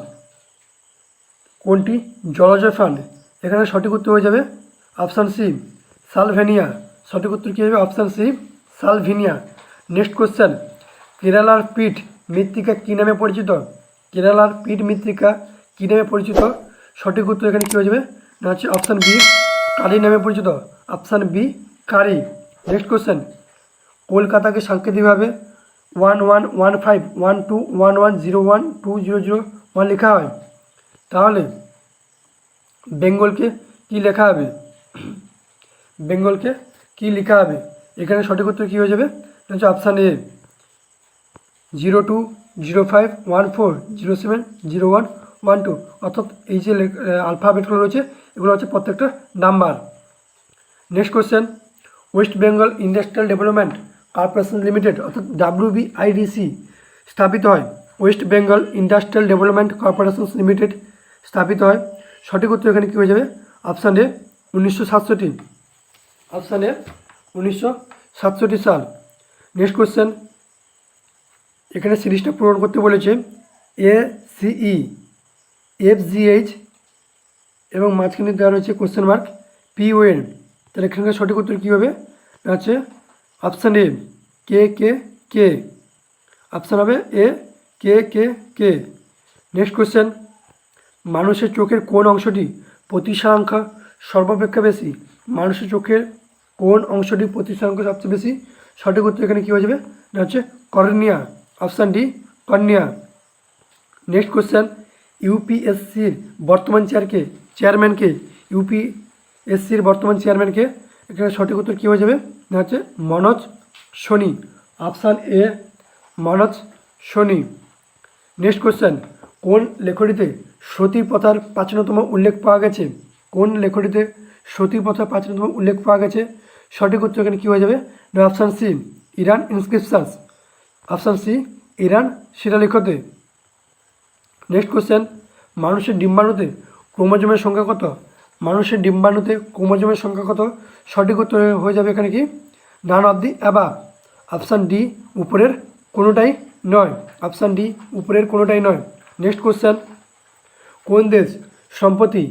কোনটি জলজ প্রাণ? এখানে সঠিক উত্তর হয়ে যাবে অপশান সি সালভেনিয়া। সঠিক উত্তর কী হবে অপশান সি সালভিনিয়া। নেক্সট কোশ্চেন, কেরালার পিঠ মৃত্তিকা কী নামে পরিচিত? কেরালার পিঠ মৃত্তিকা কী নামে পরিচিত? সঠিক উত্তর এখানে কী হয়ে যাবে না হচ্ছে অপশান বি কারি নামে পরিচিত। অপশান বি কারি। নেক্সট কোশ্চেন, কলকাতাকে সাংকেতিকভাবে 11151211012001 লেখা হয়, তাহলে বেঙ্গলকে কি লেখা হবে? বেঙ্গলকে কি লেখা হবে? এখানে সঠিক উত্তর কী হয়ে যাবে হচ্ছে অপশান এ 020514070112, অর্থাৎ এই যে আলফাবেটগুলো রয়েছে এগুলো হচ্ছে প্রত্যেকটা number. Next question, West Bengal industrial development corporation limited অর্থাৎ WBIDC স্থাপিত হয়? West Bengal industrial development corporation limited স্থাপিত হয়। সঠিক উত্তর এখানে কী হয়ে যাবে অপশান এ 1967। অপশান এ 1967 সাল। নেক্সট কোশ্চেন, এখানে সিরিজটা পূরণ করতে বলেছে ACE FGH এবং মাঝখানে দেওয়া রয়েছে কোশ্চেন মার্ক PON। তাহলে এখানকার সঠিক উত্তর কী হবে আছে অপশান এ KKK। অপশান হবে এ KKK। নেক্সট কোশ্চেন, মানুষের চোখের কোন অংশটি প্রতিসংখ্যা সর্বাপেক্ষা বেশি? মানুষের চোখের কোন অংশটি প্রতিসংখ্যা সবচেয়ে বেশি? সঠিক উত্তর এখানে কী হয়ে যাবে না হচ্ছে cornea. Option D cornea. Next question, UPSCর বর্তমান চেয়ারম্যানকে UPSCর বর্তমান চেয়ারম্যানকে? এখানে সঠিক উত্তর কী হয়ে যাবে না হচ্ছে Manoj Soni. Option A Manoj Soni. Next question, কোন লেখনীতে সতী প্রথার প্রাচীনতম উল্লেখ পাওয়া গেছে? কোন লেখনীতে সতী প্রথার প্রাচীনতম উল্লেখ পাওয়া গেছে? সঠিক উত্তর এখানে কী হয়ে যাবে না option C Iran inscriptions. Option C Iran শিলালেখতে। নেক্সট কোশ্চেন, মানুষের ডিম্বাণুতে ক্রোমোজোমের সংখ্যা কত? মানুষের ডিম্বাণুতে ক্রোমোজোমের সংখ্যা কত? সঠিক উত্তর হয়ে যাবে এখানে কি none of the above. Option D উপরের কোনোটাই নয়। অপশান ডি উপরের কোনোটাই নয়। নেক্সট কোশ্চেন, কোন দেশ সম্প্রতি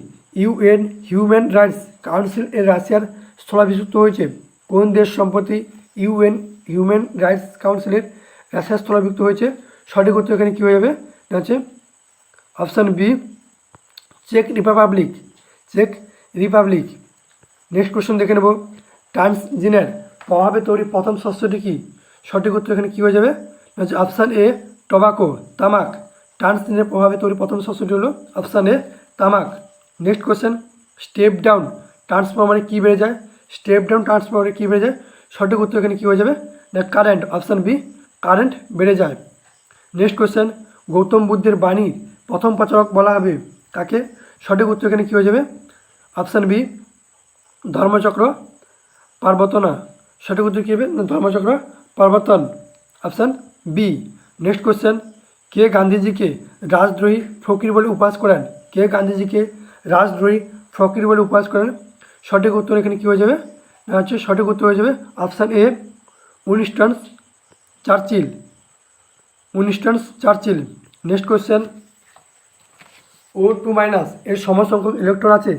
UN হিউম্যান রাইটস কাউন্সিল এর রাশিয়ার স্থলাভিষিক্ত হয়েছে? কোন দেশ সম্প্রতি ইউএন হিউম্যান রাইটস কাউন্সিলের রাশিয়া স্থলাভিষিক্ত হয়েছে? সঠিক উত্তর এখানে কী হয়ে যাবে? এটা হচ্ছে option B, check Republic. Check Republic. Next question দেখে নেব, ট্রান্সজিনের প্রভাবে তৈরি প্রথম শস্যটি কী? সঠিক উত্তর এখানে কী হয়ে যাবে? হচ্ছে অপশান এ, টোবাকো, তামাক। ট্রান্সজিনের প্রভাবে তৈরি প্রথম শস্যটি হলো অপশান এ, তামাক। নেক্সট কোশ্চেন, স্টেপ ডাউন ট্রান্সফরমারে কী বেড়ে যায়? স্টেপ ডাউন ট্রান্সফরমারে কী বেড়ে যায়? সঠিক উত্তর এখানে কী হয়ে যাবে? না কারেন্ট। অপশান বি, কারেন্ট বেড়ে যায়। নেক্সট কোশ্চেন, গৌতম বুদ্ধের বাণীর প্রথম প্রচারক বলা হবে তাকে? সঠিক উত্তর এখানে কী হয়ে যাবে? Option B, Dharmachakra Pravartana. সঠিক উত্তর কী হবে? Dharmachakra Pravartan. Option B. Next question, কে গান্ধীজিকে রাজদ্রোহী ফকির বলে উপহাস করেন? কে গান্ধীজিকে রাজদ্রোহী ফকির বলে উপহাস করেন? সঠিক উত্তর এখানে কী হয়ে যাবে? হচ্ছে সঠিক উত্তর হয়ে যাবে option A, Winston Churchill. Winston Churchill. Next question, O2- এর সমসংখ্যক ইলেকট্রন আছে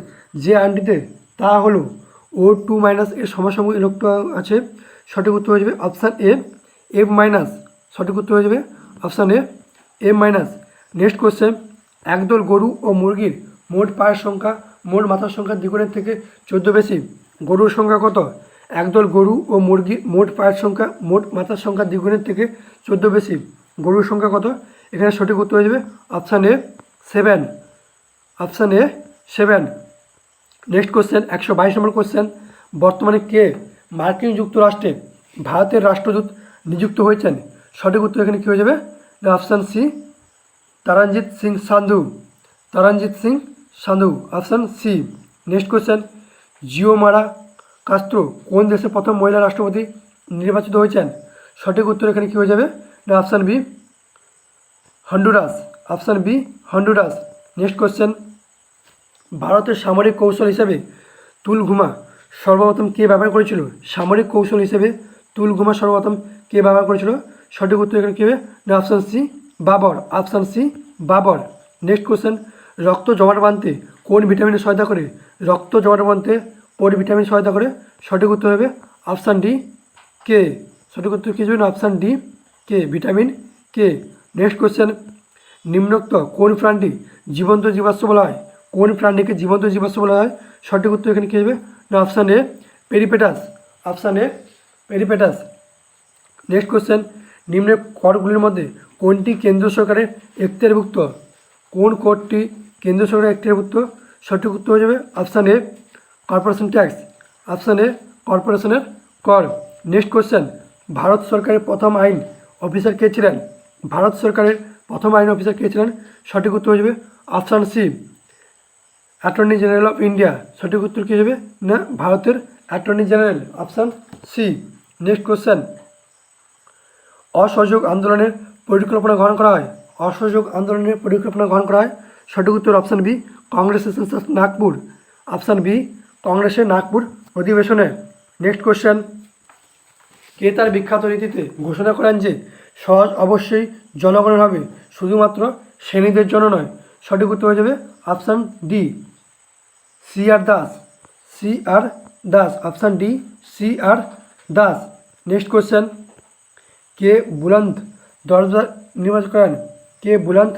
যে আয়নটিতে, তা হলো O2- এর সমসংখ্যক ইলেকট্রন আছে। সঠিক উত্তর হয়ে যাবে অপশান এ, F-। সঠিক উত্তর হয়ে যাবে option A, F-। Next question, একদল গরু ও মুরগির মোট পায়ের সংখ্যা মোট মাথার সংখ্যা দ্বিগুণের থেকে 14 বেশি। গরুর সংখ্যা কত? একদল গরু ও মুরগির মোট পায়ের সংখ্যা মোট মাথার সংখ্যা দ্বিগুণের থেকে 14 বেশি। গরুর সংখ্যা কত? এখানে সঠিক উত্তর হয়ে যাবে option A, 7। Option A, 7। Next question, 122 number question, বর্তমানে কে মার্কিন যুক্তরাষ্ট্রে ভারতের রাষ্ট্রদূত নিযুক্ত হয়েছেন? সঠিক উত্তর এখানে কী হয়ে যাবে? Option C, Taranjit Singh Sandhu. Taranjit Singh Sandhu. Option C. Next question, Xiomara Castro কোন দেশের প্রথম মহিলা রাষ্ট্রপতি নির্বাচিত হয়েছেন? সঠিক উত্তর এখানে কী হয়ে যাবে? Option B, Honduras. Option B, Honduras. Next question, ভারতের সামরিক কৌশল হিসেবে তুলঘুমা সর্বপ্রথম কে ব্যবহার করেছিল? সামরিক কৌশল হিসেবে তুলঘুমা সর্বপ্রথম কে ব্যবহার করেছিল? সঠিক উত্তর এখানে কী হবে? Option C, Babur. Option C, Babur. Next question, রক্ত জমাট বাঁধতে কোন ভিটামিনের সহায়তা করে? রক্ত জমাট বাঁধতে কোন ভিটামিন সহায়তা করে? সঠিক উত্তর হবে অপশান ডি, কে। সঠিক উত্তর কী হবে? অপশান ডি, কে, ভিটামিন কে। নেক্সট কোশ্চেন, নিম্নোক্ত কোন প্রাণটি জীবন্ত জীবাশ্ম বলা হয়? কোন প্রাণীকে জীবন্ত জীবাশ্ম বলা হয়? সঠিক উত্তর এখানে কী হবে? Option A, Peripatus. Option A, Peripatus. Next question, নিম্নের করগুলির মধ্যে কোনটি কেন্দ্র সরকারের এখতিয়ারভুক্ত? কোন করটি কেন্দ্র সরকারের এখতিয়ারভুক্ত? সঠিক উত্তর হয়ে যাবে option A, corporation tax. Option A, কর্পোরেশনের কর। নেক্সট কোশ্চেন, ভারত সরকারের প্রথম আইন অফিসার কে ছিলেন? ভারত সরকারের প্রথম আইন অফিসার কে ছিলেন? সঠিক উত্তর হয়ে যাবে option C, attorney general of India. সঠিক উত্তর কী হবে? না ভারতের attorney general. Option C. Next question, অসহযোগ আন্দোলনের পরিকল্পনা গ্রহণ করা হয়? অসহযোগ আন্দোলনের পরিকল্পনা গ্রহণ করা হয়? সঠিক উত্তর option B, Congress session Nagpur. Option B, কংগ্রেসের নাগপুর অধিবেশনে। নেক্সট কোশ্চেন, কে তার বিখ্যাত রীতিতে ঘোষণা করেন যে সহজ অবশ্যই জনগণের হবে, শুধুমাত্র শ্রেণীদের জন্য নয়? সঠিক উত্তর হয়ে যাবে অপশান ডি, সি আর দাস। সি আর দাস। অপশান ডি, সি আর দাস। নেক্সট কোশ্চেন, কে বুলন্দ দরজা নির্মাণ করেন? কে বুলন্দ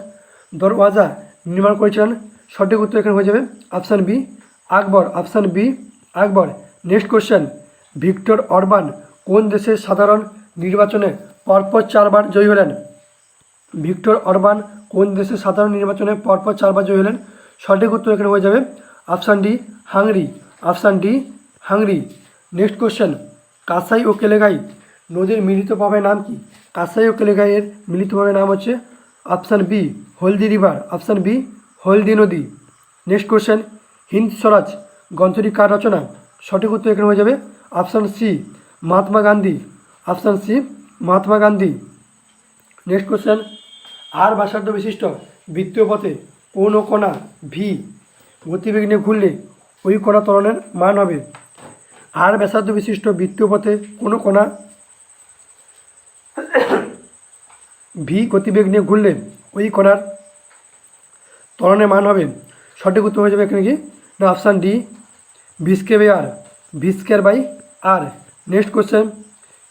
দরওয়াজা নির্মাণ করেছিলেন? সঠিক উত্তর এখানে হয়ে যাবে অপশান বি, আকবর। অপশান বি, আকবর। নেক্সট কোশ্চেন, ভিক্টর অরবান কোন দেশের সাধারণ নির্বাচনে পরপর 4 বার জয়ী হলেন? ভিক্টর অরবান কোন দেশের সাধারণ নির্বাচনে পরপর 4 বার জয়ী হলেন? সঠিক উত্তর এখানে হয়ে যাবে option D, Hungary. Option D, Hungary. Next question, Kasai ও কেলেগাই নদীর মিলিতভাবে নাম কি? কাসাই ও কেলেগাইয়ের মিলিতভাবে নাম হচ্ছে অপশান বি, হলদি রিভার। অপশান বি, হলদি নদী। নেক্সট কোশ্চেন, হিন্দ স্বরাজ গ্রন্থটি কার রচনা? সঠিক উত্তর এখানে হয়ে যাবে option C, Mahatma Gandhi. Option C, Mahatma Gandhi. Next question, R ব্যাসার্ধ বিশিষ্ট বৃত্তীয় পথে কোন কণা ভি গতিবেগ নিয়ে ঘুরলে ওই কণা ত্বরণের মান হবে? আর ব্যাসার্ধ বিশিষ্ট বৃত্তীয় পথে কোনো কণা ভি গতিবেগ নিয়ে ঘুরলে ওই কণার ত্বরণের মান হবে? সঠিক উত্তর হয়ে যাবে এখানে কি? না option D, 20 kbr। V square by R. Next question,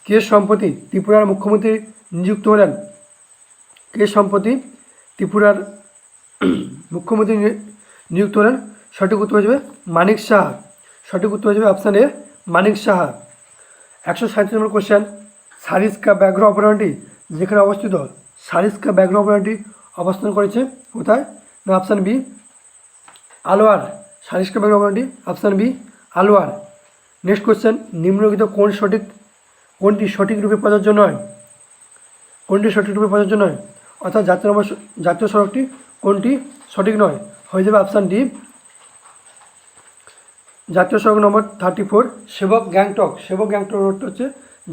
কে সম্প্রতি ত্রিপুরার মুখ্যমন্ত্রী নিযুক্ত হলেন? কে সম্প্রতি ত্রিপুরার মুখ্যমন্ত্রী নিযুক্ত হলেন? সঠিক উত্তর হয়ে যাবে মানিক সাহা। সঠিক উত্তর হয়ে যাবে option A Manik Saha. 137 number question, Sariska ব্যাঘ্র অভয়ারণ্যটি যেখানে অবস্থিত, সারিস্কা ব্যাঘ্র অভয়ারণ্যটি অবস্থান করেছে কোথায়? না অপশান বি আলোয়ার। সারিস্কা ব্যাঘ্র অভয়ারণ্যটি option B Alwar. Next question, নিম্নলিখিত কোনটি সঠিক রূপে প্রযোজ্য নয়? কোনটি সঠিক রূপে প্রযোজ্য নয়? অর্থাৎ জাতীয় সড়কটি কোনটি সঠিক নয়? হয়ে যাবে অপশান ডি জাতীয় সড়ক নম্বর 34 সেবক গ্যাংটক। সেবক গ্যাংটক রোডটা হচ্ছে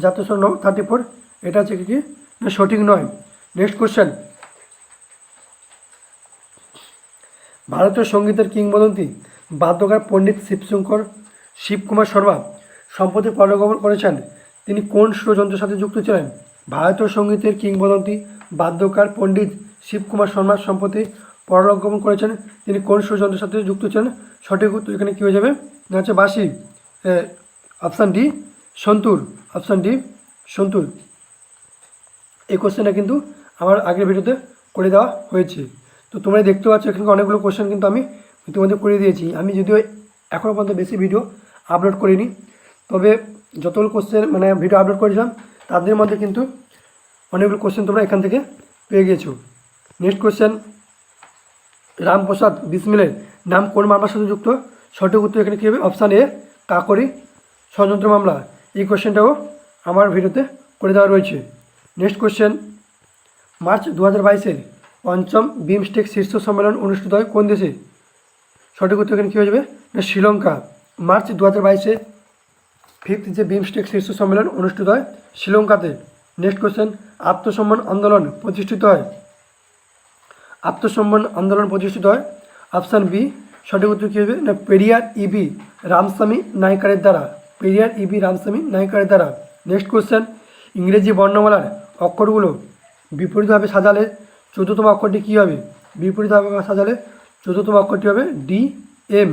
জাতীয় সড়ক নম্বর 34, এটা হচ্ছে কি না সঠিক নয়। নেক্সট কোশ্চেন, ভারতীয় সঙ্গীতের কিংবদন্তি বাদ্যকার পণ্ডিত শিবকুমার শর্মা সম্প্রতি পরলোকগমন করেছেন, তিনি কোন সুরযন্ত্রের সাথে যুক্ত ছিলেন? ভারতীয় সঙ্গীতের কিংবদন্তি বাদ্যকার পণ্ডিত শিবকুমার শর্মা সম্প্রতি পরলোকগমন করেছেন, তিনি কোন সুরযন্ত্রের সাথে যুক্ত ছিলেন? সঠিক উত্তর এখানে কী হয়ে যাবে না হচ্ছে বাঁশি। Option D santoor. Option D santoor. এই কোশ্চেনটা কিন্তু আমার আগের ভিডিওতে করে দেওয়া হয়েছে। তো তোমরা দেখতে পাচ্ছ এখানে অনেকগুলো কোশ্চেন কিন্তু আমি ইতিমধ্যে করে দিয়েছি। আমি যদিও এখনও পর্যন্ত বেশি ভিডিও আপলোড করিনি, তবে যতগুলো কোশ্চেন মানে ভিডিও আপলোড করেছিলাম তাদের মধ্যে কিন্তু অনেকগুলো কোশ্চেন তোমরা এখান থেকে পেয়ে গিয়েছো। নেক্সট কোশ্চেন, রামপ্রসাদ বিসমিলের নাম কোন মামলার সাথে যুক্ত? সঠিক উত্তর এখানে কী হবে? অপশান এ কাকরি ষড়যন্ত্র মামলা। এই কোশ্চেনটাও আমার ভিডিওতে করে দেওয়া রয়েছে। নেক্সট কোশ্চেন, মার্চ 2022-এর পঞ্চম বিমস্টেক শীর্ষ সম্মেলন অনুষ্ঠিত হয় কোন দেশে? সঠিক উত্তর এখানে কী হয়ে যাবে না শ্রীলঙ্কা। মার্চ 2022-এ 5th যে বিমস্টেক শীর্ষ সম্মেলন অনুষ্ঠিত হয় শ্রীলঙ্কাতে। নেক্সট কোশ্চেন, আত্মসম্মান আন্দোলন প্রতিষ্ঠিত হয়? আত্মসম্মান আন্দোলন প্রতিষ্ঠিত হয় অপশান বি। সঠিক উত্তর কী হবে না পেরিয়ার ইবি রামস্বামী নাইকারের দ্বারা। পেরিয়ার ইবি রামস্বামী নাইকারের দ্বারা। নেক্সট কোশ্চেন, ইংরেজি বর্ণমালার অক্ষরগুলো বিপরীতভাবে সাজালে চতুর্থম অক্ষরটি কী হবে? বিপরীতভাবে সাজালে চতুর্থম অক্ষরটি হবে ডি এম।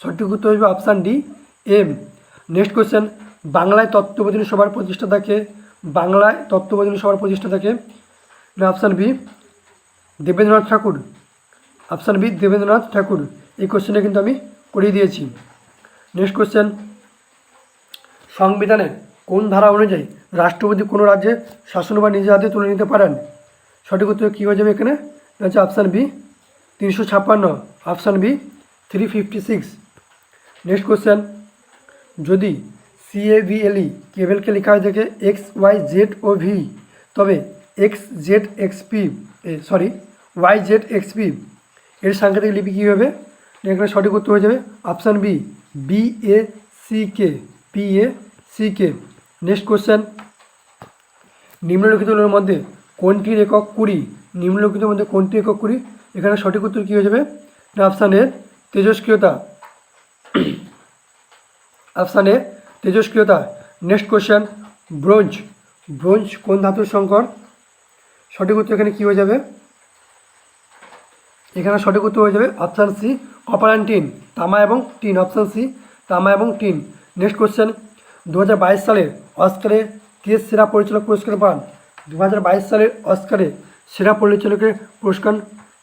সঠিক উত্তর হবে option D M. Next question, বাংলায় তত্ত্ববোধিনী সভার প্রতিষ্ঠাতাকে? বাংলায় তত্ত্ববোধিনী সভার প্রতিষ্ঠাতাকে? না option B Debendranath Thakur. Option B Debendranath Thakur. এই কোশ্চেনটা কিন্তু আমি করিয়ে দিয়েছি। নেক্সট কোশ্চেন, সংবিধানের কোন ধারা অনুযায়ী রাষ্ট্রপতি কোনো রাজ্যে শাসনভার নিজের হাতে তুলে নিতে পারেন? সঠিক উত্তর কী হয়ে যাবে এখানে? হচ্ছে option B 356। Option B 356। Next question, যদি CAVLE কেবলকে লেখা হয়ে থাকে XYZOV, তবে YZXP এর সাংকেতিক লিপি কী হবে? এখানে সঠিক উত্তর হয়ে যাবে option B BACK। Next question, নিম্নলিখিতগুলোর মধ্যে কোনটির একক 20? নিম্নলিখিতের মধ্যে কোনটি একক 20? এখানে সঠিক উত্তর কী হয়ে যাবে না অপশান এ তেজস্ক্রিয়তা। অপশান এ তেজস্ক্রিয়তা। নেক্সট কোশ্চেন, ব্রোঞ্জ কোন ধাতুর সংকর? সঠিক উত্তর এখানে কী হয়ে যাবে? এখানে সঠিক উত্তর হয়ে যাবে option C copper and tin. তামা এবং টিন। অপশান সি তামা এবং টিন। নেক্সট কোশ্চেন, 2022 সালের অস্কারে কে সেরা পরিচালক পুরস্কার পান? 2022 সালের অস্কারে সেরা পরিচালকের পুরস্কার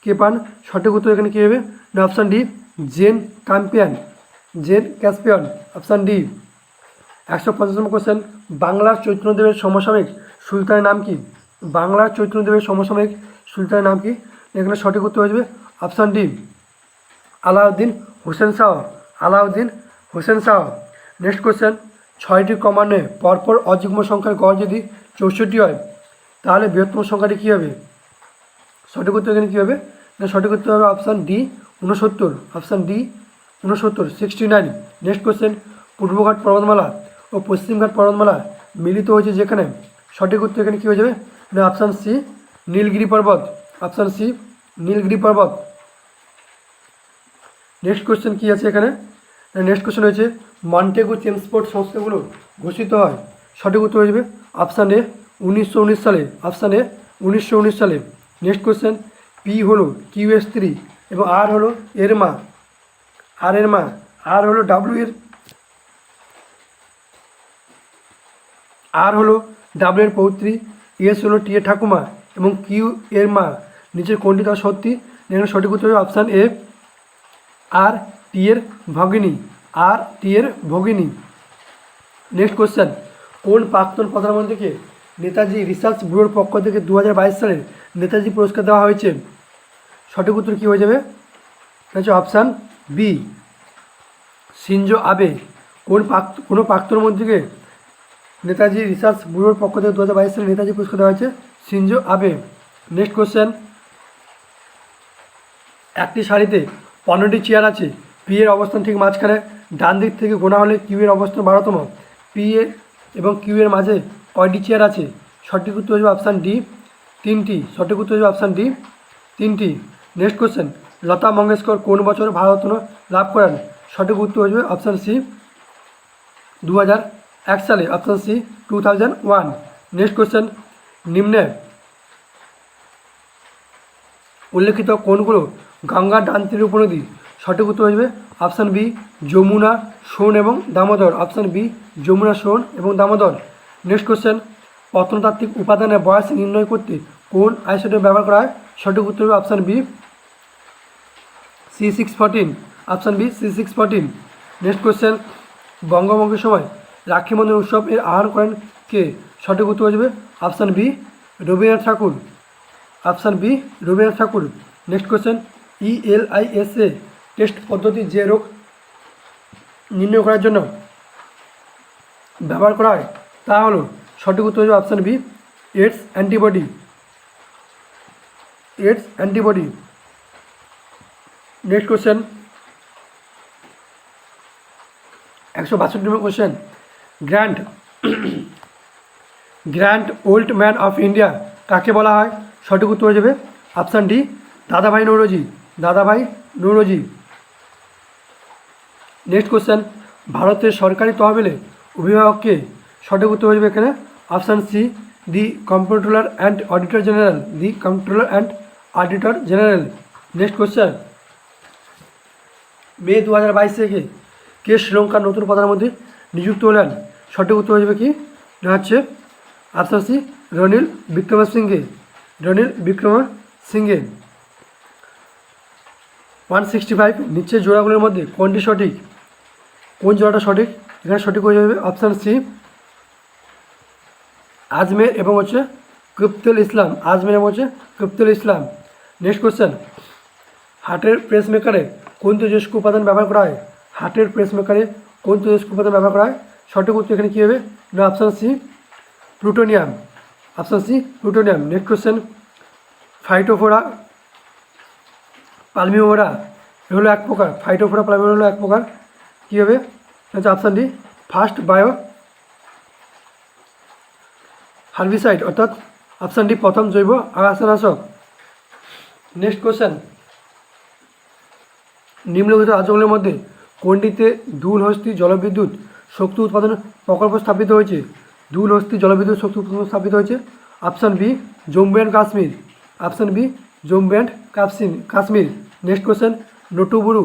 কে পান? সঠিক উত্তর এখানে কী হবে না অপশান ডি জেন ক্যাসপিয়ান। Option D. 150 নম্বর কোশ্চেন, বাংলার চৈতন্যদেবের সমসাময়িক সুলতানের নাম কি? বাংলার চৈতন্যদেবের সমসাময়িক সুলতানের নাম কি? এখানে সঠিক উত্তর হয়ে যাবে option D Alauddin Hossain Shah. Next question, 6টি ক্রমান্বয়ে পরপর অযুগ্ম সংখ্যার গড় যদি 64 হয় তাহলে বৃহত্তম সংখ্যাটি কী হবে? সঠিক উত্তর এখানে কী হবে না সঠিক উত্তর হবে option D 69। Option D 69 next question, পূর্বঘাট পর্বতমালা ও পশ্চিমঘাট পর্বতমালা মিলিত হয়েছে যেখানে? সঠিক উত্তর এখানে কী হয়ে যাবে না অপশান সি নীলগিরি পর্বত। অপশান সি নীলগিরি পর্বত। নেক্সট কোশ্চেন কী আছে এখানে? নেক্সট কোশ্চেন হয়েছে মন্টেগু চেমস্ফোর্ড সংস্থাগুলো ঘোষিত হয়? সঠিক উত্তর হয়ে যাবে অপশান এ 1919 সালে। অপশান এ 1919 সালে। নেক্সট কোশ্চেন, পি হলো কিউ-এর স্ত্রী এবং আর হলো এর মা। আর হলো ডাব্লিউ এর আর হলো ডাব্লিউ এর পৌত্রী, এস হলো টি এর ঠাকুমা এবং কিউ এর মা। নিচের কোনটি তার সত্যি? এখানে সঠিক উত্তর হবে অপশান এ, আর টি এর ভগিনী, আর টি এর ভগিনী। নেক্সট কোশ্চেন, কোন প্রাক্তন প্রধানমন্ত্রীকে নেতাজি রিসার্চ ব্যুরোর পক্ষ থেকে 2022 সালে নেতাজি পুরস্কার দেওয়া হয়েছে? সঠিক উত্তর কী হয়ে যাবে? হচ্ছে অপশান বি, শিনজো আবে। কোনো প্রাক্তন মন্ত্রীকে নেতাজি রিসার্চ ব্যুরোর পক্ষ থেকে 2022 সালে নেতাজি পুরস্কার দেওয়া হয়েছে? শিনজো আবে। নেক্সট কোশ্চেন, একটি শাড়িতে 15টি চেয়ার আছে, পি এর অবস্থান ঠিক মাঝখানে, ডান দিক থেকে গোনা হলে কিউ এর অবস্থান 12তম। পি এ এবং কিউ এর মাঝে কয়টি চেয়ার আছে? সঠিক উত্তর হয়ে যাবে অপশান ডি, 3টি। সঠিক উত্তর হয়ে যাবে অপশান ডি, 3টি। নেক্সট কোশ্চেন, লতা মঙ্গেশকর কোন বছর ভারতরত্ন লাভ করেন? সঠিক উত্তর হয়ে যাবে অপশান সি, 2001 সালে, অপশান সি 2001। নেক্সট কোশ্চেন, নিম্নে উল্লেখিত কোনগুলো গঙ্গার ডান তীরের উপনদী? সঠিক উত্তর হয়ে যাবে অপশান বি, যমুনা, সোন এবং দামোদর। অপশান বি, যমুনা, সোন এবং দামোদর। নেক্সট কোশ্চেন, প্রত্নতাত্ত্বিক উপাদানের বয়স নির্ণয় করতে কোন আইসোটোপ ব্যবহার করা হয়? সঠিক উত্তর হবে option B, C614। Option B, C614। Next question, বঙ্গভঙ্গের সময় রাখি বন্ধন উৎসব এর আহ্বান করেন কে? সঠিক উত্তর হয়ে যাবে অপশান বি, রবীন্দ্রনাথ ঠাকুর। অপশান বি, রবীন্দ্রনাথ ঠাকুর। নেক্সট কোশ্চেন, ELISA টেস্ট পদ্ধতি যে রোগ নির্ণয় করার জন্য ব্যবহার করা হয় তা হলো? সঠিক উত্তর হয়ে যাবে option B, AIDS antibody. AIDS antibody. Next question, 162 নম্বর কোশ্চেন, grand old man of India কাকে বলা হয়? সঠিক উত্তর হয়ে যাবে অপশান ডি, দাদাভাই নৌরোজি। দাদাভাই নৌরোজি। নেক্সট কোশ্চেন, ভারতের সরকারি তহবিলে অভিভাবককে? সঠিক উত্তর হয়ে যাবে এখানে option C, the comptroller and auditor general. The comptroller and auditor general. Next question, May 2022 থেকে কে শ্রীলঙ্কার নতুন প্রধানমন্ত্রী নিযুক্ত হলেন? সঠিক উত্তর হয়ে যাবে কি না হচ্ছে অপশান সি, রনিল বিক্রমসিঙ্ঘে। রনিল বিক্রমসিঙ্ঘে। 165 নিচের জোড়াগুলোর মধ্যে কোনটি সঠিক? কোন জোড়াটা সঠিক? এখানে সঠিক হয়ে যাবে অপশান সি, আজমের এবং হচ্ছে কুতুবুল ইসলাম। আজমের এবং হচ্ছে কুতুবুল ইসলাম। নেক্সট কোশ্চেন, হার্টের পেসমেকারে কোন তেজস্ক্রিয় উপাদান ব্যবহার করা হয়? হার্টের পেসমেকারে কোন তেজস্ক্রিয় উপাদান ব্যবহার করা হয়? সঠিক উত্তর এখানে কী হবে না option C, plutonium. Option C, plutonium. Next question, Phytophthora palmivora হলো এক প্রকার। ফাইটোফোরা পালমিওরা হলো এক প্রকার। কী হবে? আচ্ছা, option D, first bio herbicide, অর্থাৎ অপশান ডি, প্রথম জৈব আগাছানাশক। নেক্সট কোশ্চেন, নিম্নলিখিত রাজ্যগুলির মধ্যে কোনটিতে দুলহস্তি জলবিদ্যুৎ শক্তি উৎপাদন প্রকল্প স্থাপিত হয়েছে? দুলহস্তি জলবিদ্যুৎ শক্তি উৎপাদন স্থাপিত হয়েছে? Option B, Jammu and Kashmir. Option B, Jammu and Kashmir. Next question, Notuburu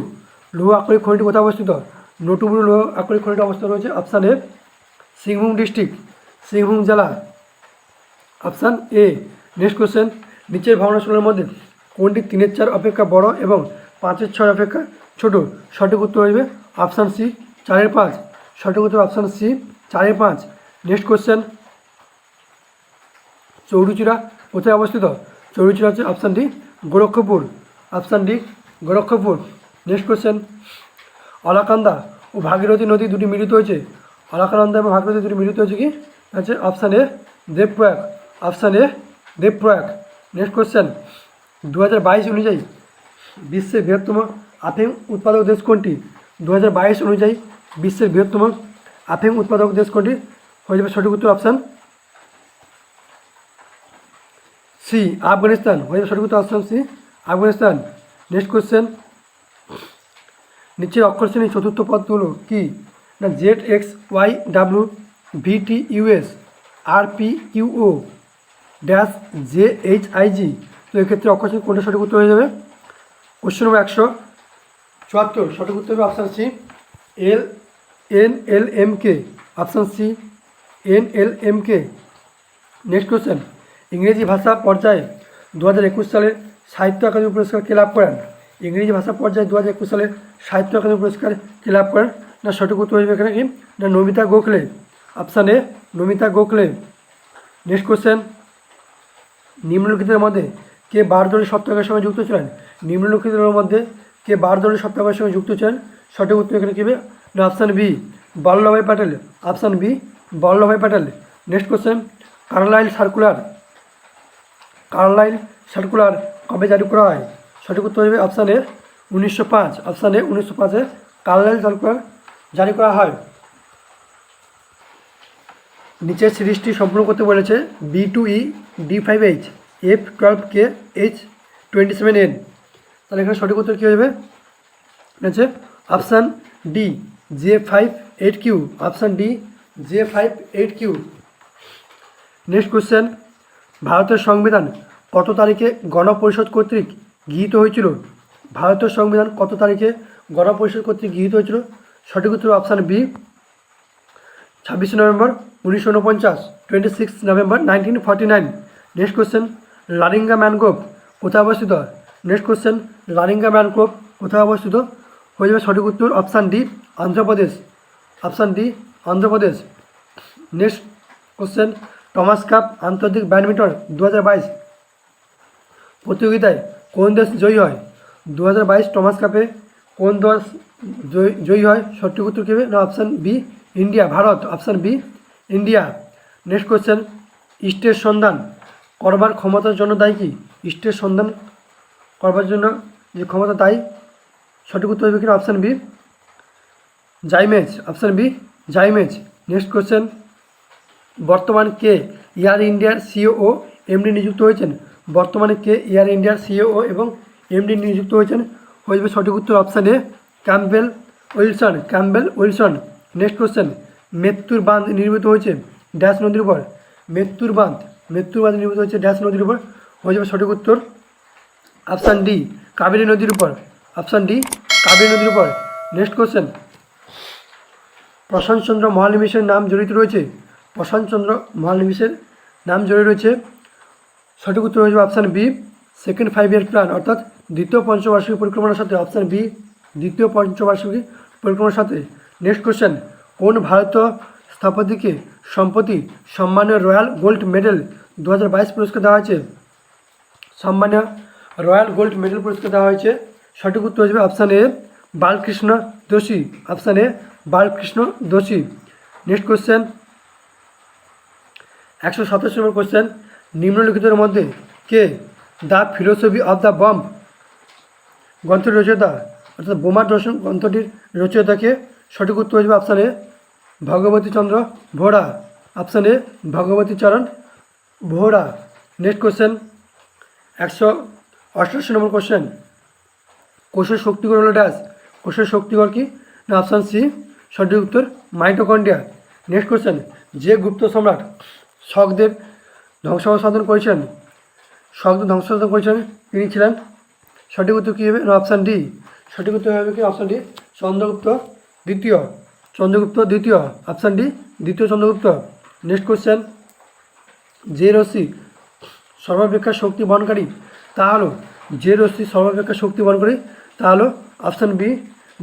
লৌহ আকরিক খনিটি কোথায় অবস্থিত? নটুবুরু লৌহ আকরিক খনিটি অবস্থিত রয়েছে option A, Singhbhum district, Singhbhum জেলা। অপশান এ। নেক্সট কোশ্চেন, নিচের ভগ্নাংশগুলোর মধ্যে কোনটি 3/4 অপেক্ষা বড় এবং 5/6 অপেক্ষা ছোট? সঠিক উত্তর হইবে অপশান সি, 4/5। সঠিক উত্তর option C, 4/5। Next question, Chaurichaura কোথায় অবস্থিত? চৌরুচিরা হচ্ছে option D, Gorakhpur. Option D, Gorakhpur. Next question, Alaknanda ও ভাগীরথী নদী দুটি মিলিত হয়েছে। অলকানন্দা এবং ভাগীরথী দুটি মিলিত হয়েছে কি আছে? Option A, Devprayag. Option A, Devprayag. Next question, 2022 অনুযায়ী বিশ্বের বৃহত্তম আফিম উৎপাদক দেশ কোনটি? 2022 অনুযায়ী বিশ্বের বৃহত্তম আফিম উৎপাদক দেশ কোনটি? হয়ে যাবে সঠিক উত্তর অপশান সি, আফগানিস্তান। হয়ে যাবে সঠিক উত্তর option C, Afghanistan. Next question, নিচের অক্ষর শ্রেণীর চতুর্থ পদগুলো কি? না ZXYW VTUS RPQO -JHIG। তো এক্ষেত্রে অক্ষর শ্রেণী কোনটা সঠিক উত্তর হয়ে যাবে? কোশ্চেন নম্বর 174, সঠিক উত্তর হবে option C, LNLMK। Option C, NLMকে। নেক্সট কোশ্চেন, ইংরেজি ভাষা পর্যায়ে 2021 সালে সাহিত্য একাডেমি পুরস্কার কে লাভ করেন? ইংরেজি ভাষা পর্যায়ে 2021 সালে সাহিত্য একাডেমি পুরস্কার কে লাভ করেন? না সঠিক উত্তর হয়ে এখানে কি, না Namita Gokhale. Option A Namita Gokhale. Next question, নিম্নলিখিতের মধ্যে কে বারদৌলি সত্যাগ্রহের সঙ্গে যুক্ত ছিলেন? নিম্নলিখিতের মধ্যে কে বারদৌলি সত্যাগ্রহের সঙ্গে যুক্ত ছিলেন? সঠিক উত্তর এখানে কী হবে, না option B Vallabhbhai Patel. Option B Vallabhbhai Patel. Next question, Carlyle circular কবে জারি করা হয়? সঠিক উত্তর হবে অপশান এ 1905। অপশান এ 1905-এ কার্লাইল সার্কুলার জারি করা হয়। নিচের সিরিজটি সম্পূর্ণ করতে বলেছে B2E D5H F12K H27N। তাহলে এখানে সঠিক উত্তর কী হবে, আছে option D J58Q। Option D J58Q। Next question, ভারতের সংবিধান কত তারিখে গণপরিষদ কর্তৃক গৃহীত হয়েছিল? ভারতের সংবিধান কত তারিখে গণপরিষদ কর্তৃক গৃহীত হয়েছিল? সঠিক উত্তর option B 26 November 1949, 26 November 1949। Next question, লারিঙ্গা ম্যানগ্রোভ কোথায় অবস্থিত? নেক্সট কোশ্চেন, লারিঙ্গা ম্যানগ্রোভ কোথায় অবস্থিত? হয়ে যাবে সঠিক উত্তর option D Andhra Pradesh. Option D Andhra Pradesh. Next question, Thomas cup আন্তর্জাতিক ব্যাডমিন্টন 2022 প্রতিযোগিতায় কোন দেশ জয়ী হয়? 2022 টমাস কাপে কোন দেশ জয়ী হয়? সঠিক উত্তর কী হবে, না option B India, Bharat. Option B India. Next question, ইষ্টের সন্ধান করবার ক্ষমতার জন্য দায়ী কি? ইষ্টের সন্ধান করবার জন্য যে ক্ষমতা দায়ী, সঠিক উত্তর হবে কিনা option B zymase. Option B zymase. Next question, বর্তমান কে এয়ার ইন্ডিয়ার সিইও এমডি নিযুক্ত হয়েছেন? বর্তমানে কে এয়ার ইন্ডিয়ার সিইও এবং এমডি নিযুক্ত হয়েছেন? হয়ে যাবে সঠিক উত্তর option A Campbell Wilson. Next question, Mettur বাঁধ নির্মিত হয়েছে ড্যাশ নদীর উপর? মেত্তুর বাঁধ নির্মিত হয়েছে ড্যাশ নদীর উপর? হয়ে যাবে সঠিক উত্তর অপশান ডি কাবেরী নদীর উপর। অপশান ডি কাবেরী নদীর উপর। নেক্সট কোশ্চেন, প্রশান্তচন্দ্র মহানিবেশের নাম জড়িত রয়েছে? প্রশান্তচন্দ্র মহানিবেশের নাম জড়িত রয়েছে, সঠিক উত্তর হয়ে যাবে option B second 5 year plan, অর্থাৎ দ্বিতীয় পঞ্চবার্ষিকী পরিকল্পনার সাথে। অপশান বি দ্বিতীয় পঞ্চবার্ষিকী পরিকল্পনার সাথে। নেক্সট কোশ্চেন, কোন ভারতীয় স্থপতিকে সম্প্রতি সম্মানীয় রয়্যাল গোল্ড মেডেল 2022 পুরস্কার দেওয়া হয়েছে? সম্মানীয় রয়্যাল গোল্ড মেডেল পুরস্কার দেওয়া হয়েছে, সঠিক উত্তর হয়ে যাবে অপশান এ বালকৃষ্ণ দোষী। Option A Balkrishna Doshi. Next question, 127 number question, নিম্নলিখিতের মধ্যে কে the philosophy of the bomb গ্রন্থটির রচয়িতা, অর্থাৎ বোমার দর্শন গ্রন্থটির রচয়িতাকে? সঠিক উত্তর হয়ে যাবে option A Bhagavati Chandra Vora. Option A ভগবতী চরণ ভোরা। নেক্সট কোশ্চেন, 188 নম্বর কোশ্চেন, কোষের শক্তিগড় হলো ড্যাশ? কোষের শক্তিগড় কি? না অপশান সি সঠিক উত্তর মাইটোকন্ড্রিয়া। নেক্সট কোশ্চেন, যে গুপ্ত সম্রাট শকদের ধ্বংসসাধন করেছেন তিনি ছিলেন? সঠিক উত্তর কী হবে, না অপশান ডি সঠিক উত্তর হবে কি অপশান ডি চন্দ্রগুপ্ত দ্বিতীয়। অপশান ডি দ্বিতীয় চন্দ্রগুপ্ত। নেক্সট কোশ্চেন, যে রশ্মি সর্বাপেক্ষা শক্তি বহনকারী তা হলো? যে রশ্মি সর্বাপেক্ষা শক্তি বহনকারী তা হলো অপশান বি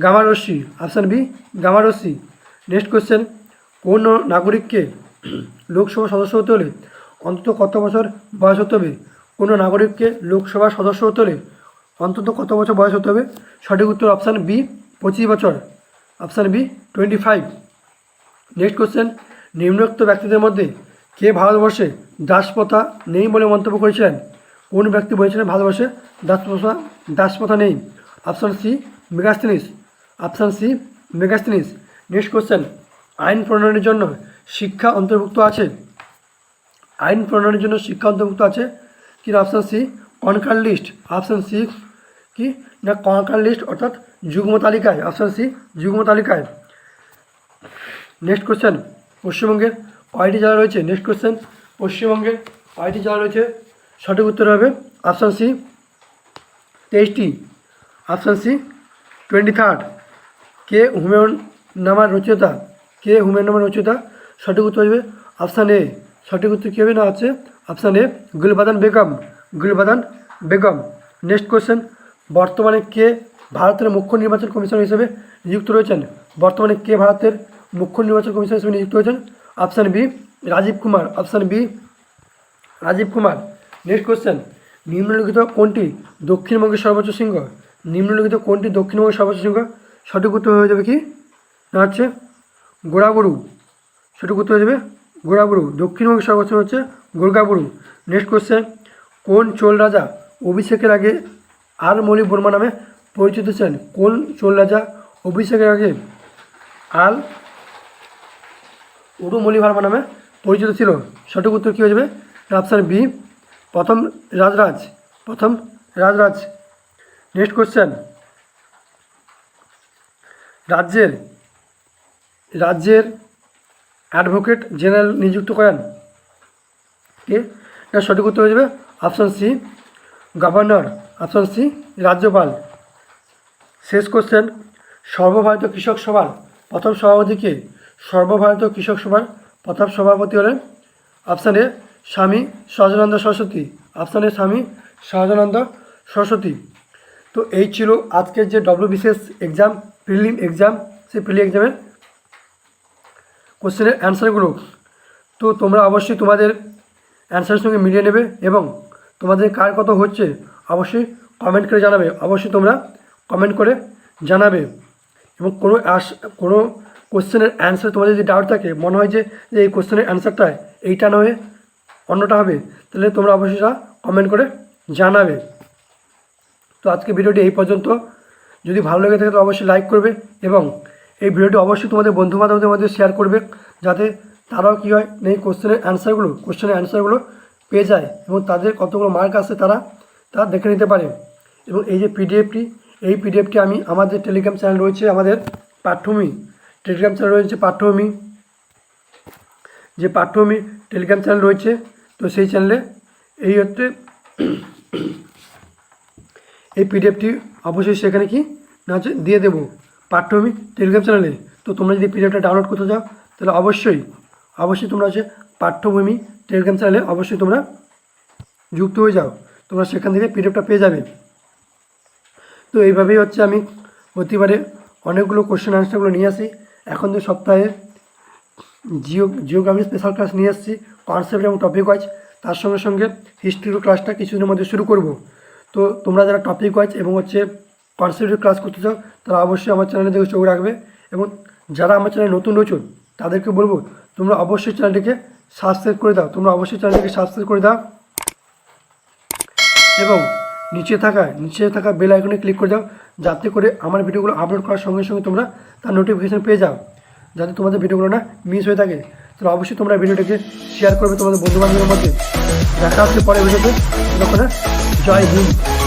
গামা রশ্মি। অপশান বি গামা রশ্মি। নেক্সট কোশ্চেন, কোন নাগরিককে লোকসভা সদস্য হতে হলে অন্তত কত বছর বয়স হতে হবে? কোনো নাগরিককে লোকসভার সদস্য হতে হলে অন্তত কত বছর বয়স হতে হবে? সঠিক উত্তর অপশান বি 25 বছর। Option B 25। নেক্সট কোশ্চেন, নিম্নোক্ত ব্যক্তিদের মধ্যে কে ভারতবর্ষে দাসপ্রথা নেই বলে মন্তব্য করেছিলেন? কোন ব্যক্তি বলেছিলেন ভারতবর্ষে দাসপ্রথা নেই? Option C Megasthenes. Option C Megasthenes. Next question, আইন প্রণয়নের জন্য শিক্ষা অন্তর্ভুক্ত আছে? আইন প্রণয়নের জন্য শিক্ষা অন্তর্ভুক্ত আছে কি? Option C কনকার list. Option C কি? না কনকার লিস্ট, অর্থাৎ যুগ্ম তালিকায়। অপশান সি যুগ্ম তালিকায়। নেক্সট কোশ্চেন, পশ্চিমবঙ্গের কয়টি জেলা রয়েছে? নেক্সট কোশ্চেন, পশ্চিমবঙ্গের কয়টি জেলা রয়েছে? সঠিক উত্তর হবে অপশান সি 23টি। Option C 23rd। কে হুমায়ুন নামার রচয়িতা? সঠিক উত্তর হবে অপশান এ সঠিক উত্তর কী হবে না হচ্ছে option A Gulbadan Begum. Gulbadan Begum. Next question, বর্তমানে কে ভারতের মুখ্য নির্বাচন কমিশনার হিসেবে নিযুক্ত রয়েছেন? বর্তমানে কে ভারতের মুখ্য নির্বাচন কমিশনার হিসেবে নিযুক্ত রয়েছেন? Option B Rajiv Kumar. Option B Rajiv Kumar. Next question, নিম্নলিখিত কোনটি দক্ষিণবঙ্গের সর্বোচ্চ শৃঙ্গ? নিম্নলিখিত কোনটি দক্ষিণবঙ্গের সর্বোচ্চ শৃঙ্গ? সঠিক উত্তর হয়ে যাবে কি না হচ্ছে গোড়াগুড়ু। সঠিক উত্তর হয়ে যাবে গোড়াগুড়ু। দক্ষিণবঙ্গের সর্বোচ্চ হচ্ছে গোর্গাবুরু। নেক্সট কোশ্চেন, কোন চোল রাজা অভিষেকের আগে আর মৌলি বর্মা নামে পরিচিত ছিলেন? কোন চোল রাজা অভিষেকের আগে আল উরুমলি ভার্মা নামে পরিচিত ছিল? সঠিক উত্তর কী হয়ে যাবে? অপশান বি প্রথম রাজরাজ। প্রথম রাজরাজ। নেক্সট কোশ্চেন, রাজ্যের অ্যাডভোকেট জেনারেল নিযুক্ত করেন কে? না সঠিক উত্তর হয়ে যাবে option C governor. Option C রাজ্যপাল। শেষ কোশ্চেন, সর্বভারতীয় কৃষক সভার প্রথম সভাপতি কে? সর্বভারতীয় কৃষক সভার প্রথম সভাপতি হলেন অপশান এ স্বামী সহজানন্দ সরস্বতী। অপশান এ স্বামী সহজানন্দ সরস্বতী। তো এই ছিল আজকের যে ডব্লিউবিসিএস এক্সাম, প্রিলিম এক্সাম, সেই প্রিলিম এক্সামের কোশ্চেনের অ্যান্সারগুলো। তো তোমরা অবশ্যই তোমাদের অ্যান্সারের সঙ্গে মিলিয়ে নেবে এবং তোমাদের কার কত হচ্ছে অবশ্যই কমেন্ট করে জানাবে। অবশ্যই তোমরা কমেন্ট করে জানাবে। এবং কোনো কোশ্চেনের অ্যান্সার তোমাদের যদি ডাউট থাকে, মনে হয় যে এই কোশ্চেনের অ্যান্সারটা এইটা নয় অন্যটা হবে, তাহলে তোমরা অবশ্যই কমেন্ট করে জানাবে। তো আজকে ভিডিওটি এই পর্যন্ত। যদি ভালো লেগে থাকে তো অবশ্যই লাইক করবে এবং এই ভিডিওটি অবশ্যই তোমাদের বন্ধুবান্ধবদের মধ্যে শেয়ার করবে, যাতে তারাও কী হয় এই কোশ্চেনের অ্যান্সারগুলো পেয়ে যায় এবং তাদের কতগুলো মার্ক আসে তারা দেখে নিতে পারে। এবং এই যে পিডিএফটি আমি আমাদের টেলিগ্রাম চ্যানেল রয়েছে, আমাদের পাঠ্যভূমি টেলিগ্রাম চ্যানেল রয়েছে, পাঠ্যভূমি টেলিগ্রাম চ্যানেল রয়েছে। তো সেই চ্যানেলে এই হচ্ছে এই পিডিএফটি অবশ্যই সেখানে কি না হচ্ছে দিয়ে দেবো পাঠ্যভূমি টেলিগ্রাম চ্যানেলে। তো তোমরা যদি পিডিএফটা ডাউনলোড করতে চাও তাহলে অবশ্যই তোমরা হচ্ছে পাঠ্যভূমি টেলিগ্রাম চ্যানেলে অবশ্যই তোমরা যুক্ত হয়ে যাও, তোমরা সেখান থেকে পিডিএফটা পেয়ে যাবে। তো এইভাবেই হচ্ছে আমি প্রতিবারে অনেকগুলো কোশ্চেন আনসারগুলো নিয়ে আসি। এখন তো সপ্তাহে জিওগ্রাফি স্পেশাল ক্লাস নিয়ে আসছি, কনসেপ্ট এবং টপিক ওয়াইজ। তার সঙ্গে সঙ্গে হিস্ট্রির ক্লাসটা কিছুদিনের মধ্যে শুরু করব। তো তোমরা যারা টপিক ওয়াইজ এবং হচ্ছে কনসেপ্টের ক্লাস করতে চাও তারা অবশ্যই আমার চ্যানেলে দেখে চোখ রাখবে। এবং যারা আমার চ্যানেলে নতুন রয়েছে তাদেরকে বলবো তোমরা অবশ্যই চ্যানেলটিকে সাবস্ক্রাইব করে দাও এবং নিচে থাকা বেল আইকনে ক্লিক করে দাও, যাতে করে আমার ভিডিওগুলো আপলোড করার সঙ্গে সঙ্গে তোমরা তার নোটিফিকেশান পেয়ে যাও, যাতে তোমাদের ভিডিওগুলো না মিস হয়ে থাকে। তাহলে অবশ্যই তোমরা ভিডিওটাকে শেয়ার করবে তোমাদের বন্ধুবান্ধবের মধ্যে। দেখা হচ্ছে পরের ভিডিওতে। তখন জয় হিন্দ।